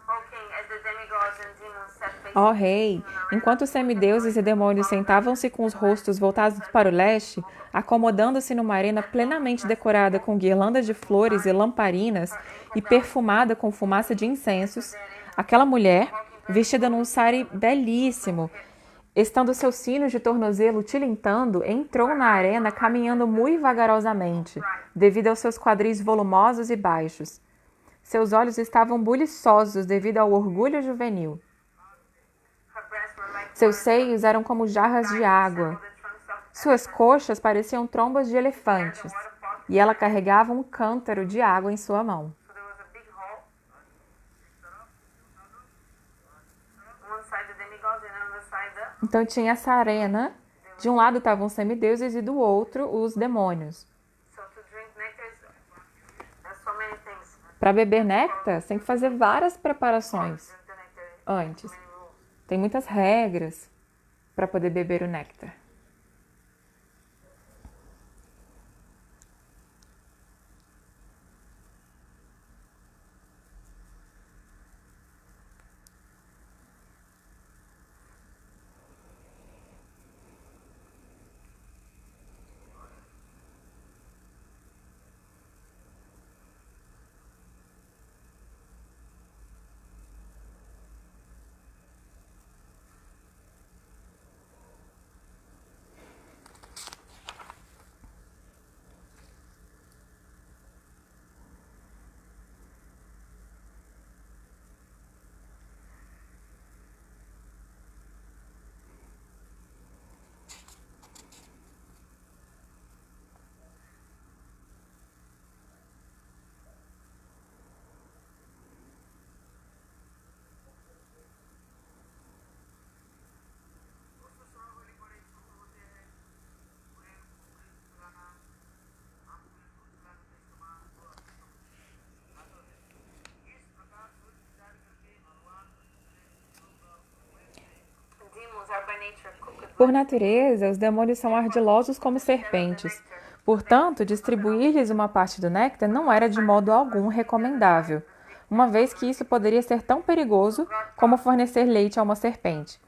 okay as the demigods and demons sat facing Ó rei, enquanto os semideuses e demônios sentavam-se com os rostos voltados para o leste, acomodando-se numa arena plenamente decorada com guirlandas de flores e lamparinas e perfumada com fumaça de incensos, aquela mulher, vestida num sari belíssimo, Estando seus sinos de tornozelo tilintando, entrou na arena caminhando muito vagarosamente, devido aos seus quadris volumosos e baixos. Seus olhos estavam buliçosos devido ao orgulho juvenil. Seus seios eram como jarras de água. Suas coxas pareciam trombas de elefantes, e ela carregava um cântaro de água em sua mão. Então tinha essa arena. De um lado estavam os semideuses e do outro os demônios. Para beber néctar, tem que fazer várias preparações antes. Tem muitas regras para poder beber o néctar. Por natureza, os demônios são ardilosos como serpentes. Portanto, distribuir-lhes uma parte do néctar não era de modo algum recomendável, uma vez que isso poderia ser tão perigoso como fornecer leite a uma serpente.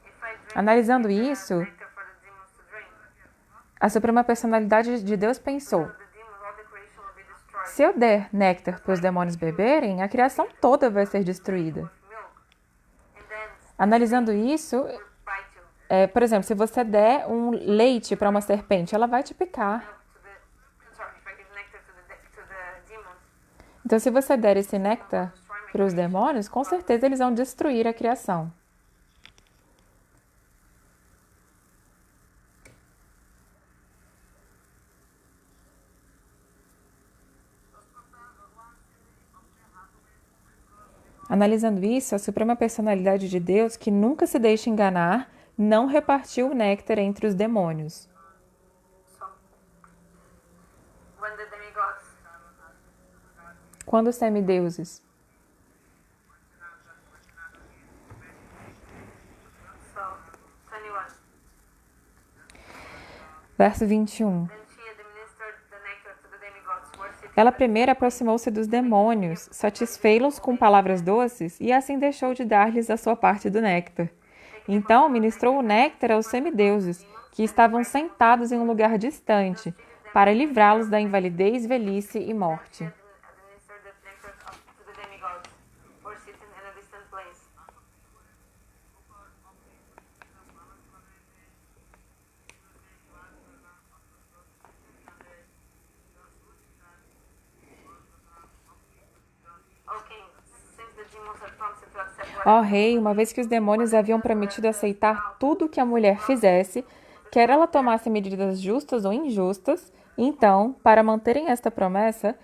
Analisando isso, a Suprema Personalidade de Deus pensou: se eu der néctar para os demônios beberem, a criação toda vai ser destruída. Analisando isso, por exemplo, se você der um leite para uma serpente, ela vai te picar. Então, se você der esse néctar para os demônios, com certeza eles vão destruir a criação. Analisando isso, a Suprema Personalidade de Deus, que nunca se deixa enganar, não repartiu o néctar entre os demônios. Quando os semideuses. Verso 21. Ela primeiro aproximou-se dos demônios, satisfei-los com palavras doces e assim deixou de dar-lhes a sua parte do néctar. Então ministrou o néctar aos semideuses, que estavam sentados em um lugar distante, para livrá-los da invalidez, velhice e morte. Ó rei, uma vez que os demônios haviam prometido aceitar tudo o que a mulher fizesse, quer ela tomasse medidas justas ou injustas, então, para manterem esta promessa,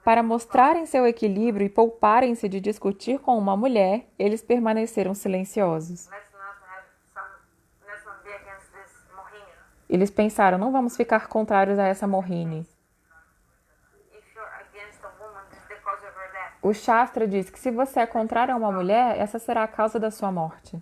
para mostrarem seu equilíbrio e pouparem-se de discutir com uma mulher, eles permaneceram silenciosos. Eles pensaram: não vamos ficar contrários a essa Mohini. O Shastra diz que se você é contrário a uma mulher, essa será a causa da sua morte.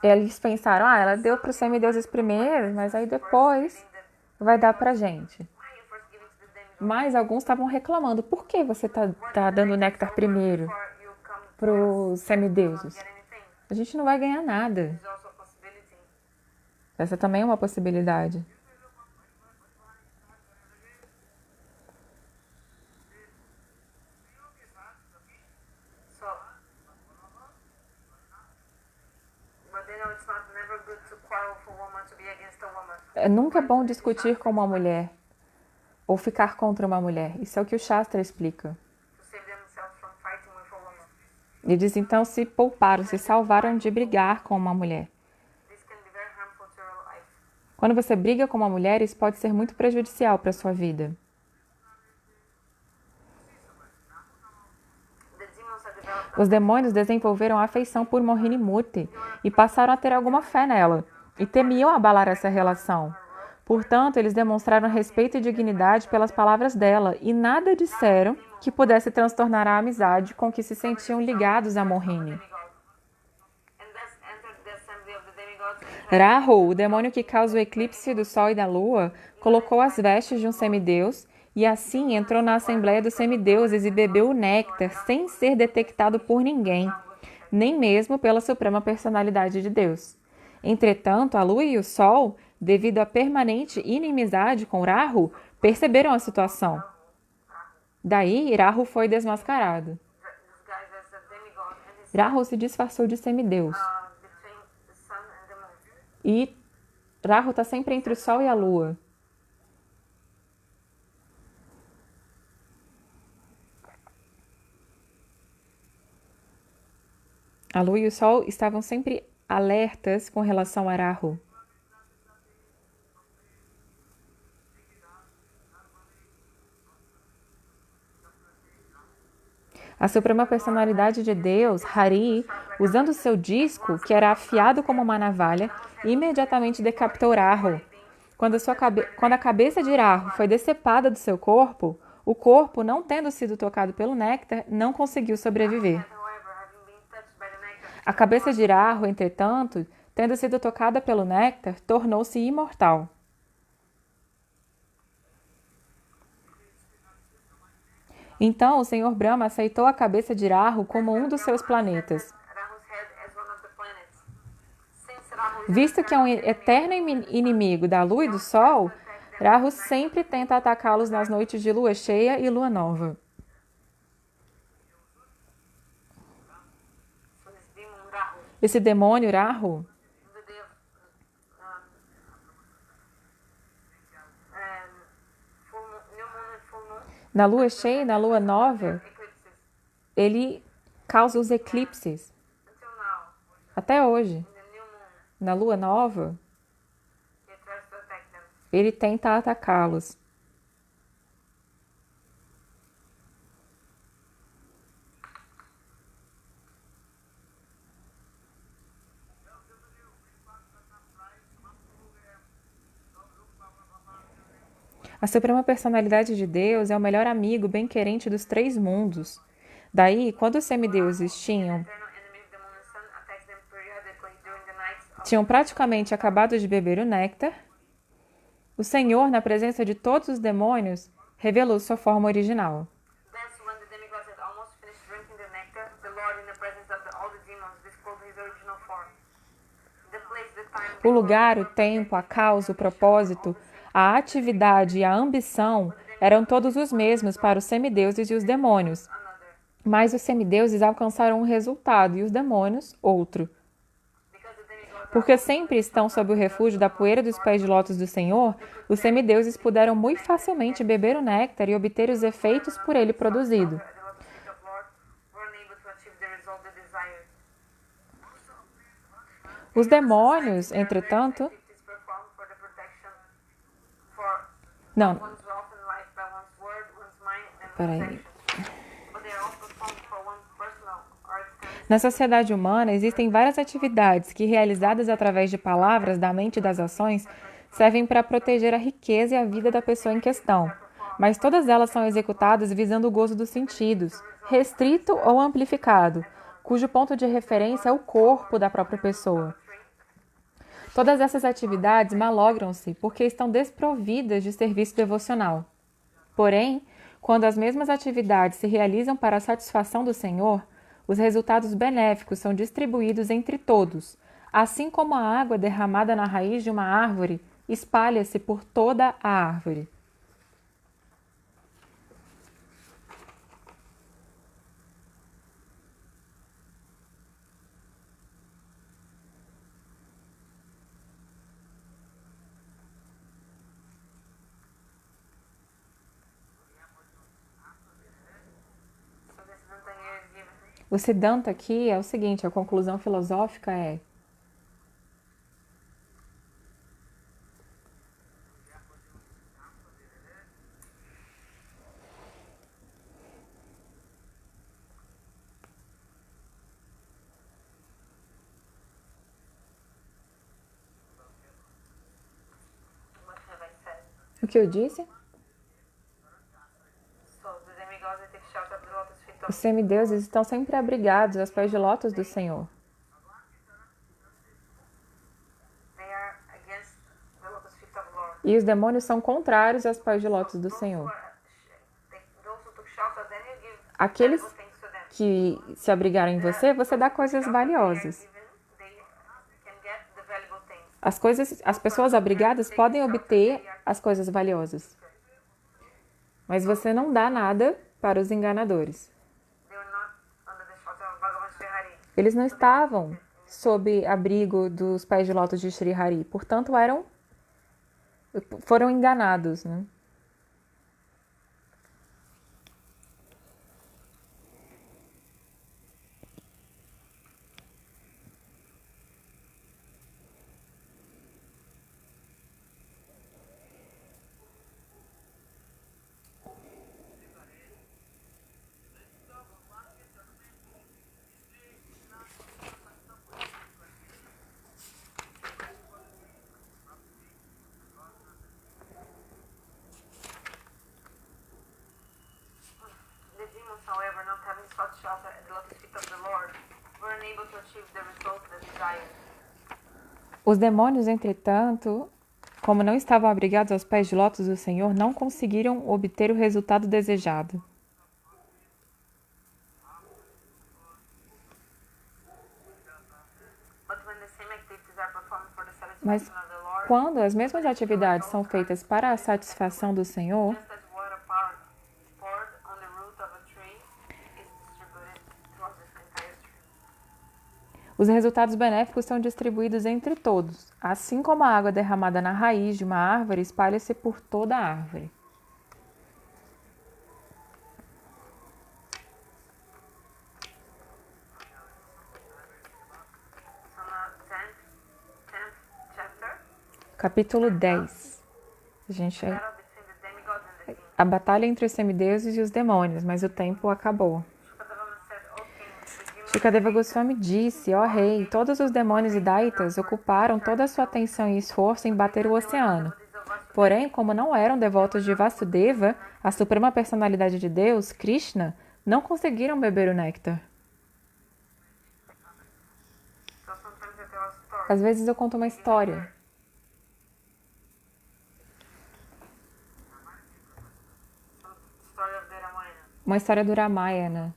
Eles pensaram: ela deu para os semideuses primeiro, mas aí depois vai dar para a gente. Mas alguns estavam reclamando: por que você tá dando néctar primeiro para os semideuses? A gente não vai ganhar nada. Essa também é uma possibilidade. it's not never good to quarrel for woman to be against a woman. Nunca é bom discutir com uma mulher ou ficar contra uma mulher. Isso é o que o Shastra explica. To save themselves from fighting with a woman. Eles então se pouparam, se salvaram de brigar com uma mulher. This can be very harmful to your life. Quando você briga com uma mulher, isso pode ser muito prejudicial para a sua vida. The demons are developed. Os demônios desenvolveram afeição por Mohini Murti e passaram a ter alguma fé nela, e temiam abalar essa relação. Portanto, eles demonstraram respeito e dignidade pelas palavras dela e nada disseram que pudesse transtornar a amizade com que se sentiam ligados a Mohini. And thus entered the assembly of the demigods. Rahu, o demônio que causa o eclipse do Sol e da Lua, colocou as vestes de um semideus e assim entrou na assembleia dos semideuses e bebeu o néctar sem ser detectado por ninguém, nem mesmo pela suprema personalidade de Deus. Entretanto, a Lua e o Sol, devido à permanente inimizade com Rahu, perceberam a situação. Daí, Rahu foi desmascarado. Disguised as a demigod and his Rahu se disfarçou de semideus. between the sun and the moon. E Rahu está sempre entre o Sol e a Lua. A Lua e o Sol estavam sempre alertas com relação a Rahu. A suprema personalidade de Deus, Hari, usando seu disco, que era afiado como uma navalha, imediatamente decapitou Rahu. Quando a cabeça de Rahu foi decepada do seu corpo, o corpo, não tendo sido tocado pelo néctar, não conseguiu sobreviver. However, having been touched by the nectar, A cabeça de Rahu, entretanto, tendo sido tocada pelo néctar, tornou-se imortal. Então, o Senhor Brahma aceitou a cabeça de Rahu como um dos seus planetas. Rahu's head as one of the planets. Since Rahu is Visto que é um eterno inimigo da Lua e do Sol, Rahu sempre tenta atacá-los nas noites de lua cheia e lua nova. so this demon Rahu, Esse demônio Rahu, the day of full moon, new moon and full moon, na lua cheia e na lua nova, eclipses. ele causa os eclipses. Until now, Até hoje, in the new moon, na lua nova, he tries to attack them. ele tenta atacá-los. A suprema personalidade de Deus é o melhor amigo bem querente dos três mundos. Daí, quando os semideuses Eternal enemy of the moon and sun attacks them periodically during the nights of tinham praticamente acabado de beber o néctar, o Senhor, na presença de todos os demônios, revelou sua forma original. Thus, when the demigods had almost finished drinking the nectar, the Lord, in the presence of all the demons, disclosed his original form. The place, the time, O lugar, o tempo, a causa, o propósito, a atividade e a ambição eram todos os mesmos para os semideuses e os demônios, another. mas os semideuses alcançaram um resultado e os demônios outro. Because the demigods Porque sempre estão sob o refúgio da poeira dos pés de lótus do Senhor, os semideuses puderam muito facilmente beber o néctar e obter os efeitos por ele produzido. at the lotus feet of Lord were unable to achieve the result they desired. Os demônios, entretanto, Activities performed for the protection for não, one's wealth and life by one's word, one's mind, and Peraí. one's actions. But they are all performed for one's personal or extended. na sociedade humana existem várias atividades que, realizadas através de palavras, da mente e das ações, servem para proteger a riqueza e a vida da pessoa em questão, mas todas elas são executadas visando o gozo dos sentidos, restrito ou amplificado, cujo ponto de referência é o corpo da própria pessoa. Todas essas atividades malogram-se porque estão desprovidas de serviço devocional. Porém, quando as mesmas atividades se realizam para a satisfação do Senhor, os resultados benéficos são distribuídos entre todos, assim como a água derramada na raiz de uma árvore espalha-se por toda a árvore. O Siddhanta aqui é o seguinte, a conclusão filosófica é: What have I said? o que eu disse? So the demigods they take shelter of the lotus feet Os of semideuses estão sempre abrigados aos pés de lótus do Senhor. they are against the lotus feet of the Lord. E os demônios são contrários aos pés de lótus do Those who Senhor. are those who took shelter, then you give Aqueles valuable things to them. que se abrigarem em você, você dá coisas valiosas. They can get the valuable things. As pessoas abrigadas podem obter as coisas valiosas. Mas você não dá nada para os enganadores. They were not under the shelter of Bhagavan Sri Hari. Eles não estavam sob abrigo dos pés de lótus de Sri Hari, portanto foram enganados, né? The demons, however, not having sought shelter at the lotus feet of the Lord, were unable to achieve the result they desired. Os demônios, entretanto, como não estavam abrigados aos pés de lótus do Senhor, não conseguiram obter o resultado desejado. But when the same activities are performed for the Mas satisfaction of the Lord, quando as mesmas atividades são feitas para a satisfação do Senhor, just as water poured on the root of a tree is distributed throughout the entire tree. os resultados benéficos são distribuídos entre todos, assim como a água derramada na raiz de uma árvore espalha-se por toda a árvore. So now 10th chapter, Capítulo 10. battle between the demigods and the king. A batalha entre os semideuses e os demônios, mas o tempo acabou. Shukadeva said, O king, the demons Shukadeva Goswami disse, ó rei, todos os demônios e daitas ocuparam toda a sua atenção e esforço em bater o oceano. Porém, como não eram devotos de Vasudeva, a suprema personalidade de Deus, Krishna, não conseguiram beber o néctar. So sometimes I tell a story. Às vezes eu conto uma história. Some story of the Ramayana. Uma história do Ramayana.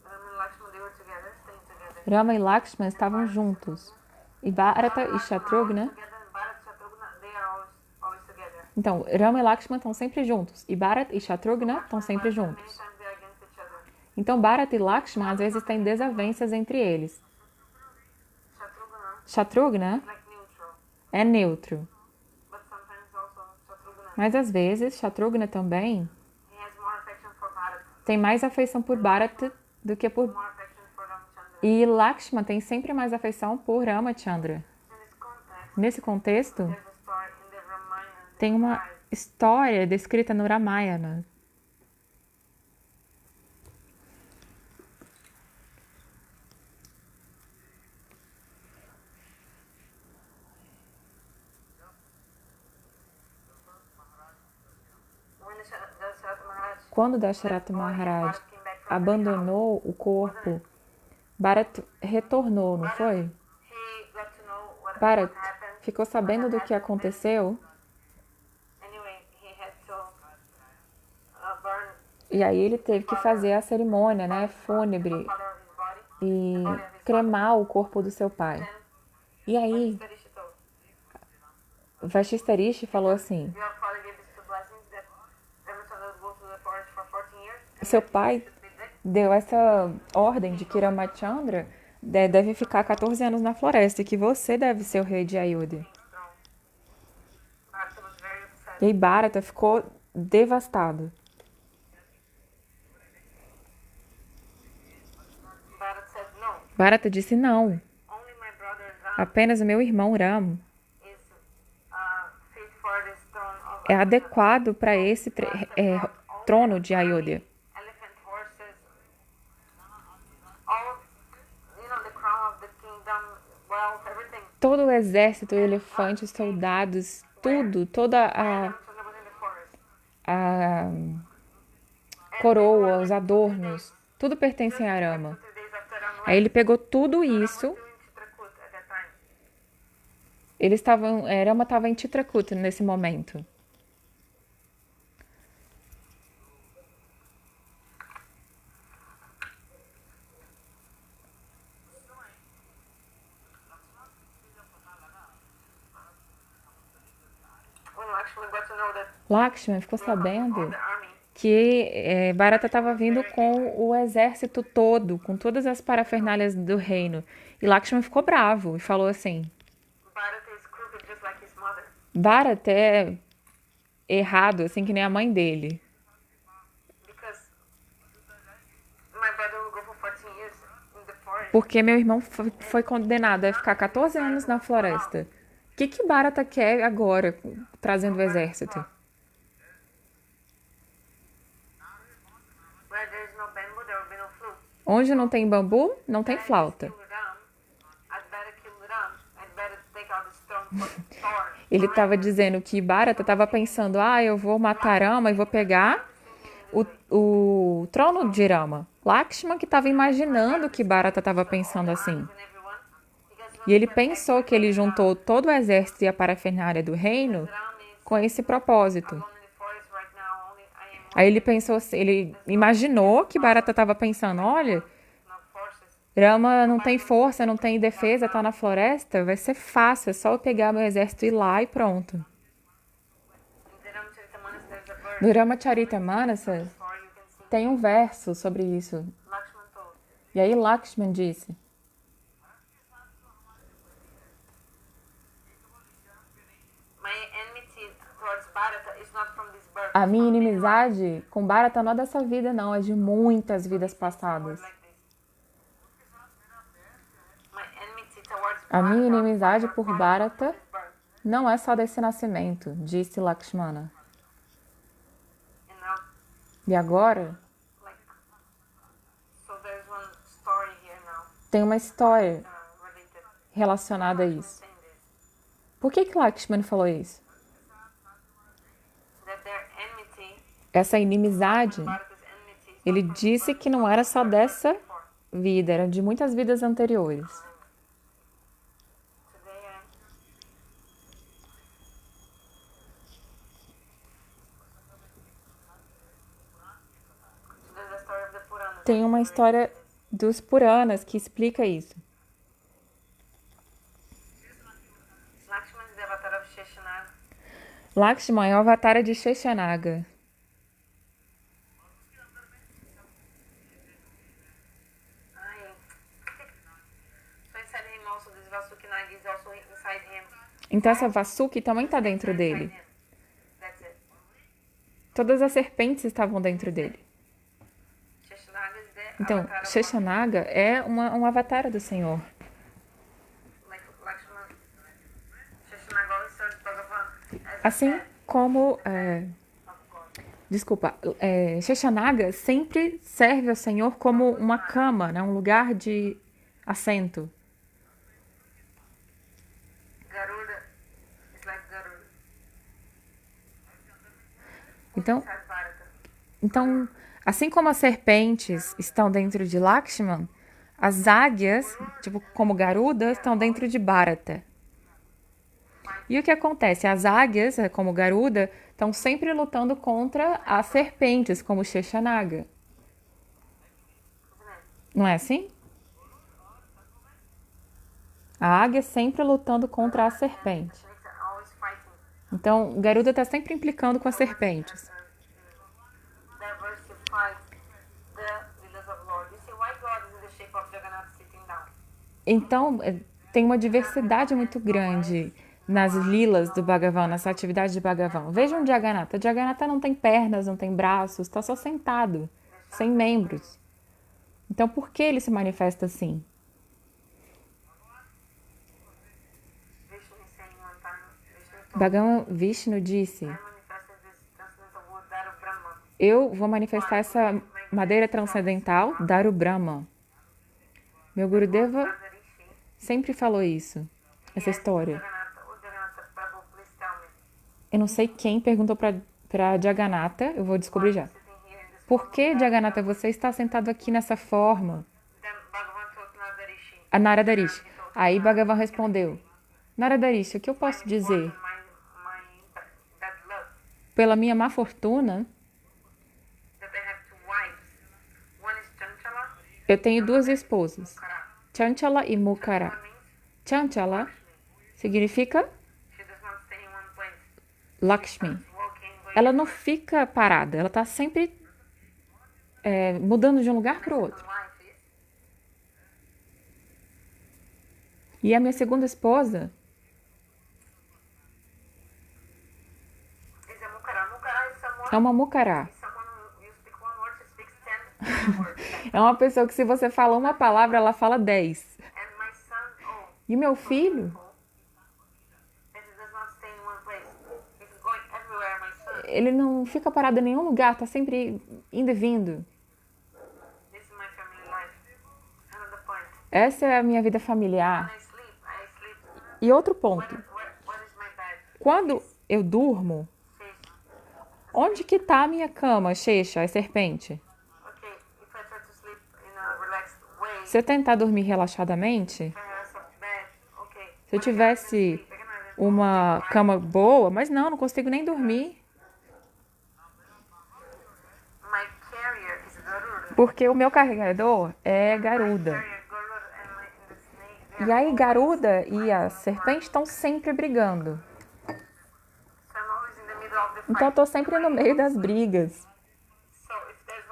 Ram and Lakshmana, they were together, staying together. Rama e Lakshmana estavam juntos. E Bharata e Shatrugna... Together, and Bharat and Shatrugna, they are always together. Então, Rama e Lakshmana estão sempre juntos. E Bharata e Shatrugna estão sempre Many juntos. times they are against each other. Então, Bharata e Lakshmana às vezes têm desavenças entre eles. Shatrugna Shatrugna is like neutral, é neutro. but sometimes also Shatrugna, Mas às vezes, Shatrugna também he has more affection for Bharat, tem mais afeição por Bharata do que por... more affection for Ramchandra. E Lakshmana tem sempre mais afeição por Ramachandra. In this context, Nesse contexto, there's a story in the Ramayana that tem uma describes história descrita no Ramayana. when the Sharat Maharaj Quando Dasharatha Maharaj Bharat came back from abandonou o corpo, Bharat retornou, não foi? he got to know what Bharat happened. ficou sabendo do que aconteceu Anyway, he had to burn e aí ele teve que fazer a cerimônia, né, fúnebre part of his body. e cremar o corpo do seu pai. E aí, Tarishi told, Vashista Rishi falou assim: your father gave these two blessings that Ramachandra would go to the forest for 14 years. seu pai Should be dead. deu essa ordem de que Ramachandra deve ficar 14 anos na floresta e que você deve ser o rei de Ayodhya. Bharata was very upset. E aí Bharata ficou devastado. Bharata disse não. only my brother Ram Apenas o meu irmão Ram is fit for this throne of é Ayodhya. adequado para esse Bharata brought all trono the de Ayodhya. elephant horses, all, the crown of the kingdom, wealth, everything. Todo o exército, elefantes, soldados, tudo, toda Ramchandra was in the forest. a coroa, os adornos, tudo pertence a Rama. 2 days after Ram Aí ele left, pegou tudo Ram was isso. still in Chitrakoot at that time. Rama estava em Chitrakuta nesse momento. When Lakshman got to know that Lakshman ficou all sabendo the army que Bharata estava vindo com o exército todo, com todas as parafernálias do reino. E Lakshman ficou bravo e falou assim: Bharata is crooked just like his mother. Bharata é errado, assim que nem a mãe dele. Because my brother will go for 14 years in the forest. Porque meu irmão foi condenado a ficar 14 anos na floresta. O que Bharata quer agora, trazendo o exército? Where there is no bamboo, there will be no flute. Onde não tem bambu, não tem flauta. Kill Ram. I'd better kill Ram. I'd better take out this throne for Thor. Ele estava dizendo que Bharata estava pensando, eu vou matar Rama e vou pegar o trono de Rama. Lakshman que estava imaginando que Bharata estava pensando assim. And everyone. Because E ele pensou que ele juntou todo o exército e a parafernália do reino Ram is com esse propósito. alone in the forest right now. Only I am Aí ele pensou, ele imaginou que Bharata estava pensando, olha, no forces. Rama não tem força, não tem defesa, tá na floresta, vai ser fácil, é só eu pegar meu exército e ir lá e pronto. In the Ramcharitamanas, there's a verse No Ramacharitamanasa where you can see tem um verso sobre isso. Lakshman told. E aí Lakshman disse, My enmity towards Bharata is not from this birth. a minha inimizade com Bharata não é dessa vida não, é de muitas vidas passadas. Like this. My enmity towards A minha Bharata inimizade por Bharata is birth. não é só desse nascimento, disse Lakshmana. And now, E agora like, so there's one story here now tem uma história related. relacionada a isso. Saying this, Por que Lakshman falou isso? that their enmity, Essa inimizade, Bharata's enmity, is ele disse que não era só dessa vida, era de muitas vidas anteriores. today so there's a story of the Puranas. Tem uma história dos Puranas que explica isso. Lakshman is the avatar of Sheshanaga. Lakshman é o avatar de Sheshanaga. Ai. So inside him also, this Vasuki Naga is also inside him. Então essa Vasuki também está dentro dele. Inside him. That's it. Todas as serpentes estavam dentro dele. Sheshanaga is the Então, avatar of Sheshanaga é um avatar do Senhor. like Lakshman. Sheshanaga always serves Bhagavan as Assim a como... of God. Desculpa, Sheshanaga sempre serve ao Senhor como uma cama, né? Um lugar de assento. Garuda is like Garuda. Então, Inside Bharata. Então, assim como as serpentes estão dentro de Lakshman, as águias, tipo como Garuda, estão dentro de Bharata. E o que acontece? As águias, como Garuda, estão sempre lutando contra as serpentes, como Sheshanaga. Isn't it? Não é assim? A águia sempre lutando contra a serpente. Snakes are always fighting. Então, Garuda está sempre implicando com as serpentes. Diversify the villas of Lord. You see why God is in the shape of Jagannath sitting down. Então, tem uma diversidade muito grande nas lilas do Bhagavan, nas atividades de Bhagavan. Vejam Jagannatha. Jagannatha não tem pernas, não tem braços, está só sentado, sem membros. Então, por que ele se manifesta assim? Bhagavan Vishnu disse: I manifested this transcendental wood, Daru Brahma. eu vou manifestar essa madeira transcendental, Daru Brahma. Meu Gurudeva Madarishi. sempre falou isso, essa história. Jagannatha Prabhu, please tell me. Eu não sei quem perguntou para Jagannatha, eu vou descobrir já. Sitting here in this Por form of que, Daru Jagannatha, Brahma. você está sentado aqui nessa forma? Then Bhagavan told Nadarishi. A Naradarishi. Aí Bhagavan respondeu: Naradarishi, o que eu posso dizer? My bad luck Pela minha má fortuna, that I have two wives. One is Chanchala, eu tenho duas esposas, Kara. Chanchala e Mukara. One means Chanchala significa she does not stay in one place. Lakshmi. Walking, going. Ela não fica parada, ela está sempre mudando de um lugar para o outro. Wife E a minha segunda esposa is a Mukara. Mukara is é uma Mukara. someone who you speak one word, she speaks 10 words. É uma pessoa que se você fala uma palavra, ela fala 10. And my son, E meu filho, that he does not stay in one place. He's going everywhere, my son. ele não fica parado em nenhum lugar, tá sempre indo e vindo. This is my family life. Another point. Essa é a minha vida familiar. When I sleep. E outro ponto, What is my bed? quando eu durmo, Fish. onde que tá a minha cama, Shesha, a serpente? Okay, if I try to sleep in a relaxed way, Se eu tentar dormir relaxadamente, if I have a soft bed, okay. se eu tivesse uma cama boa, mas não consigo nem dormir, My carrier is Garuda. porque o meu carregador é Garuda. Carrier, Garuda, and the snake. E aí Garuda e a serpente estão sempre brigando. So I'm always in the middle of the fight. Então eu tô sempre no meio das brigas. So if there's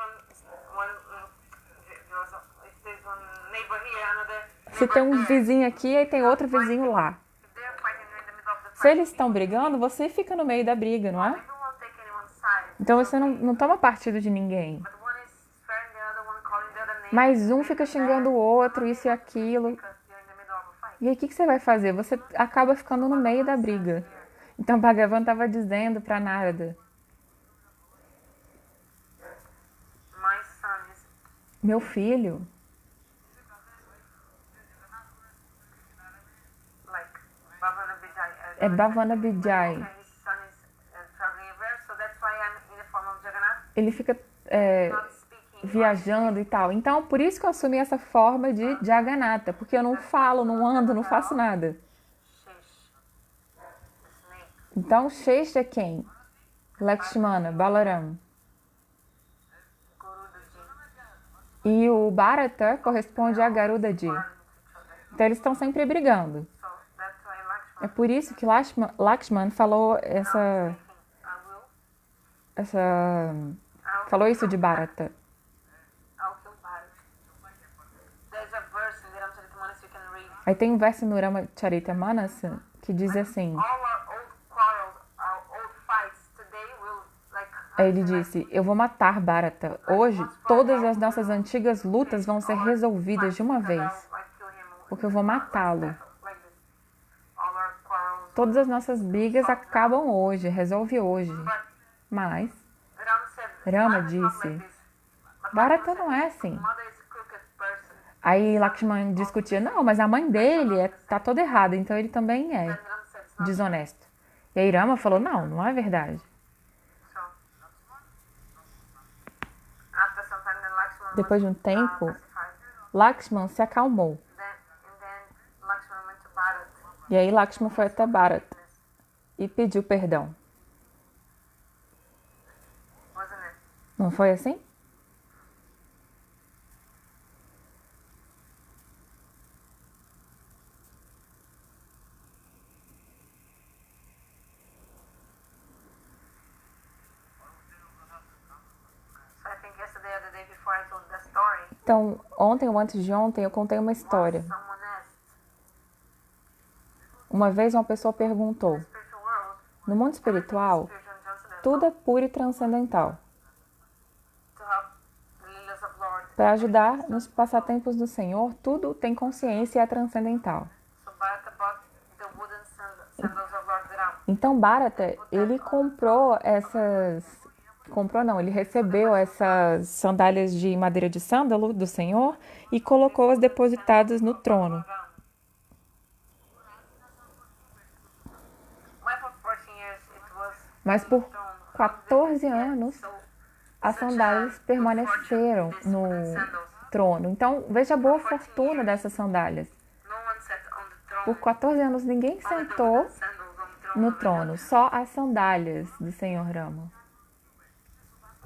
if there's one neighbor here, another Se tem um vizinho aqui, aí tem outro vizinho lá. if they're fighting, you're in the middle of the Se fight. eles estão brigando, você fica no meio da briga, não é? You don't want to take anyone's side. Então você não toma partido de ninguém. But one is sparing the other one, calling the other name. Mas um fica xingando o outro, isso e aquilo. Because you're in the middle of a fight. E aí o que você vai fazer? Você acaba ficando no meio da briga. Então Bhagavan estava dizendo para Narada: My son is meu filho like Bhavana Vijay. é Bhavana Vijay. His son is traveling everywhere, so that's why I'm in the form of Jagannath, Ele fica not speaking. viajando e tal. Então por isso que eu assumi essa forma de Jagannatha, porque eu não falo, não ando, não faço nada. Shish, the snake. Então Shesha é quem? Lakshmana, Balaram. Guruji. E o Bharata corresponde a Garudaji. Então eles estão sempre brigando. So that's why Lakshmana É por isso que Lakshman falou falou isso de Bharata. I'll kill Bharat. There's a verse in the Ramcharitamanas you can read. Aí tem um verso no Ramcharitamanas que diz assim, All our old quarrels, our old fights today will like. aí ele disse: eu vou matar Bharata. Hoje, todas as nossas antigas lutas vão ser resolvidas de uma vez, Like kill him porque eu vou matá-lo. like this. All our quarrels. Todas as nossas brigas acabam hoje, resolve hoje. But Mas Ram said, Rama "Bharat is not disse, like this." But Bharata não é assim. mother is crooked person. Aí Lakshman discutia: não, mas a mãe dele tá toda errada, então ele também é And Ram said, "It's not desonesto. E aí Rama falou: não é verdade. so." After some time, then Lakshmana Depois de um was, tempo, pacified. Lakshman se acalmou. Then Lakshmana went to Bharat. E aí Lakshman foi até Bharata e pediu perdão. Wasn't it? Não foi assim? So I think yesterday or the day before I told the story. Então, ontem ou antes de ontem, eu contei uma história. Someone asked, Uma vez uma pessoa perguntou: spiritual world, no mundo espiritual, spiritual and transcendental, tudo é puro e transcendental. to help the lilies of Lord. Para ajudar nos passatempos do Senhor, tudo tem consciência e é transcendental. So Bharata bought the wooden sandals of Lord Ram. Então Bharata, ele comprou essas... Comprou não, ele recebeu essas sandálias de madeira de sândalo do Senhor e colocou-as depositadas no trono. But for 14 years it was Mas in the por throne. How did 14 it get anos, so as such a sandálias good fortune, permaneceram these no sandals? trono. Então, veja a boa For 14 fortuna years, dessas sandálias. no one sat on the throne. Por 14 anos, ninguém Only the sentou wooden sandals on the throne no of the trono, Lord. só as sandálias do Senhor Rama.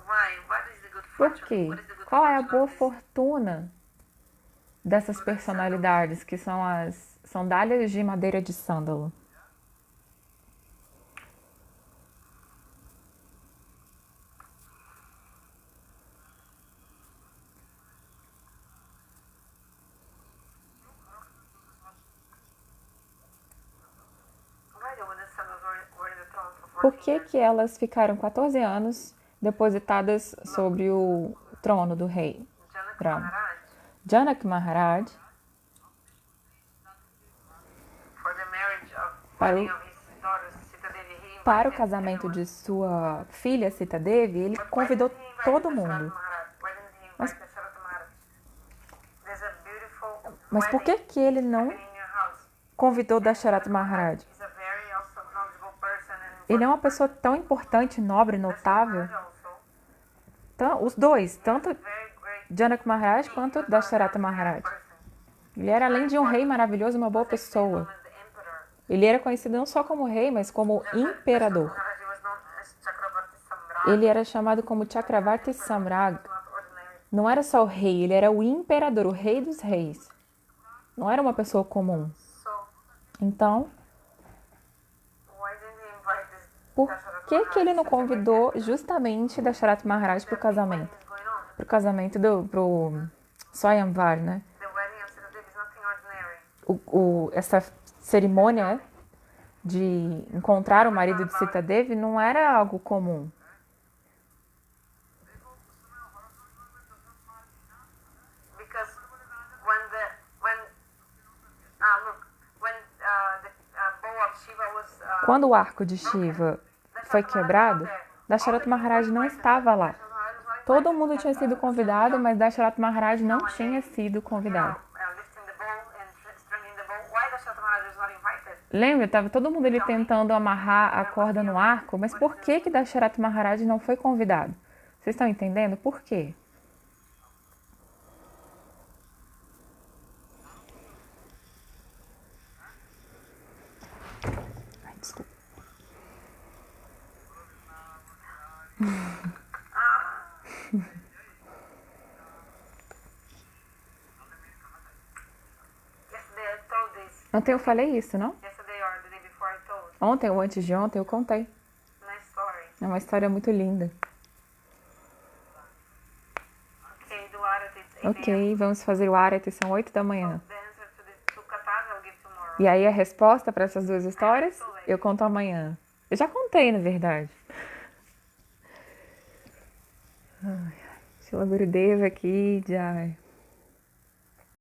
Why? What is the good Por fortune? quê? What is the good Qual é a fortune boa of this? fortuna dessas Wooden sandals. personalidades, que são as sandálias de madeira de sândalo? Why the wooden sandals were in the throne for Por 14 que years? que elas ficaram 14 anos depositadas sobre o trono do rei Janak Rama? Maharaj, Janak Maharaj, for the marriage of para wedding o, of his daughter Sita Devi, he para o invited casamento everyone. de sua filha Sita Devi, ele But why convidou didn't he invite todo Dasharatha mundo. Maharaj? Why didn't he Mas, invite Dasharatha Maharaj? There's a beautiful mas por que wedding que ele não happening in your house. convidou And Dasharatha Dasharatha Maharaj Maharaj? is a very also knowledgeable person and Ele é uma important pessoa person. tão importante, nobre, Dasharatha notável. Maharaj also, Os dois, he was tanto very great Janak Maharaj king. He quanto was not an Dasharatha ordinary Maharaj. person. Ele era, além de um rei Important. maravilhoso, uma He boa was actually known pessoa. as the emperor. Ele era conhecido não só como rei, mas como Dasharatha imperador. Maharaj was known as Chakravarti Samrat. Ele era chamado como Like an Chakravarti emperor. He Samrag. was not ordinary. Não era só o rei, ele era o imperador, o rei dos reis. Não era uma pessoa comum. So, Então, why didn't he invite this por Dasharatha que ele não Maharaj? Such a great convidou emperor. justamente Dasharatha Maharaj The pro big wedding casamento? is going on. Pro casamento pro Swayamvar, né? The wedding of Sita Devi is nothing ordinary. Essa cerimônia de encontrar o marido de Sita Devi não era algo comum. Because when the bow of Shiva was Quando o arco de Shiva foi quebrado, Dasharatha Maharaj não estava lá. Todo mundo tinha sido convidado, mas Dasharatha Maharaj não tinha sido convidado. lifting the bow and stringing the bow, why Dasharatha Maharaj was not invited? Lembra? Tava todo mundo ali tentando amarrar a corda no arco, mas por que Dasharatha Maharaj não foi convidado? Vocês estão entendendo? Por quê? Ai, desculpa. Yesterday I told this. Ontem eu falei isso, não? Yesterday or the day before I told. Ontem ou antes de ontem eu contei. Nice story. É uma história muito linda. Okay, do Arati, it's 8 a.m. Ok, vamos fazer o Arati, são 8 da manhã. The answer to the two kathas I'll give tomorrow. E aí a resposta para essas duas histórias eu conto amanhã. Eu já contei, na verdade. Ai, Shila Gurudeva aqui, Jai.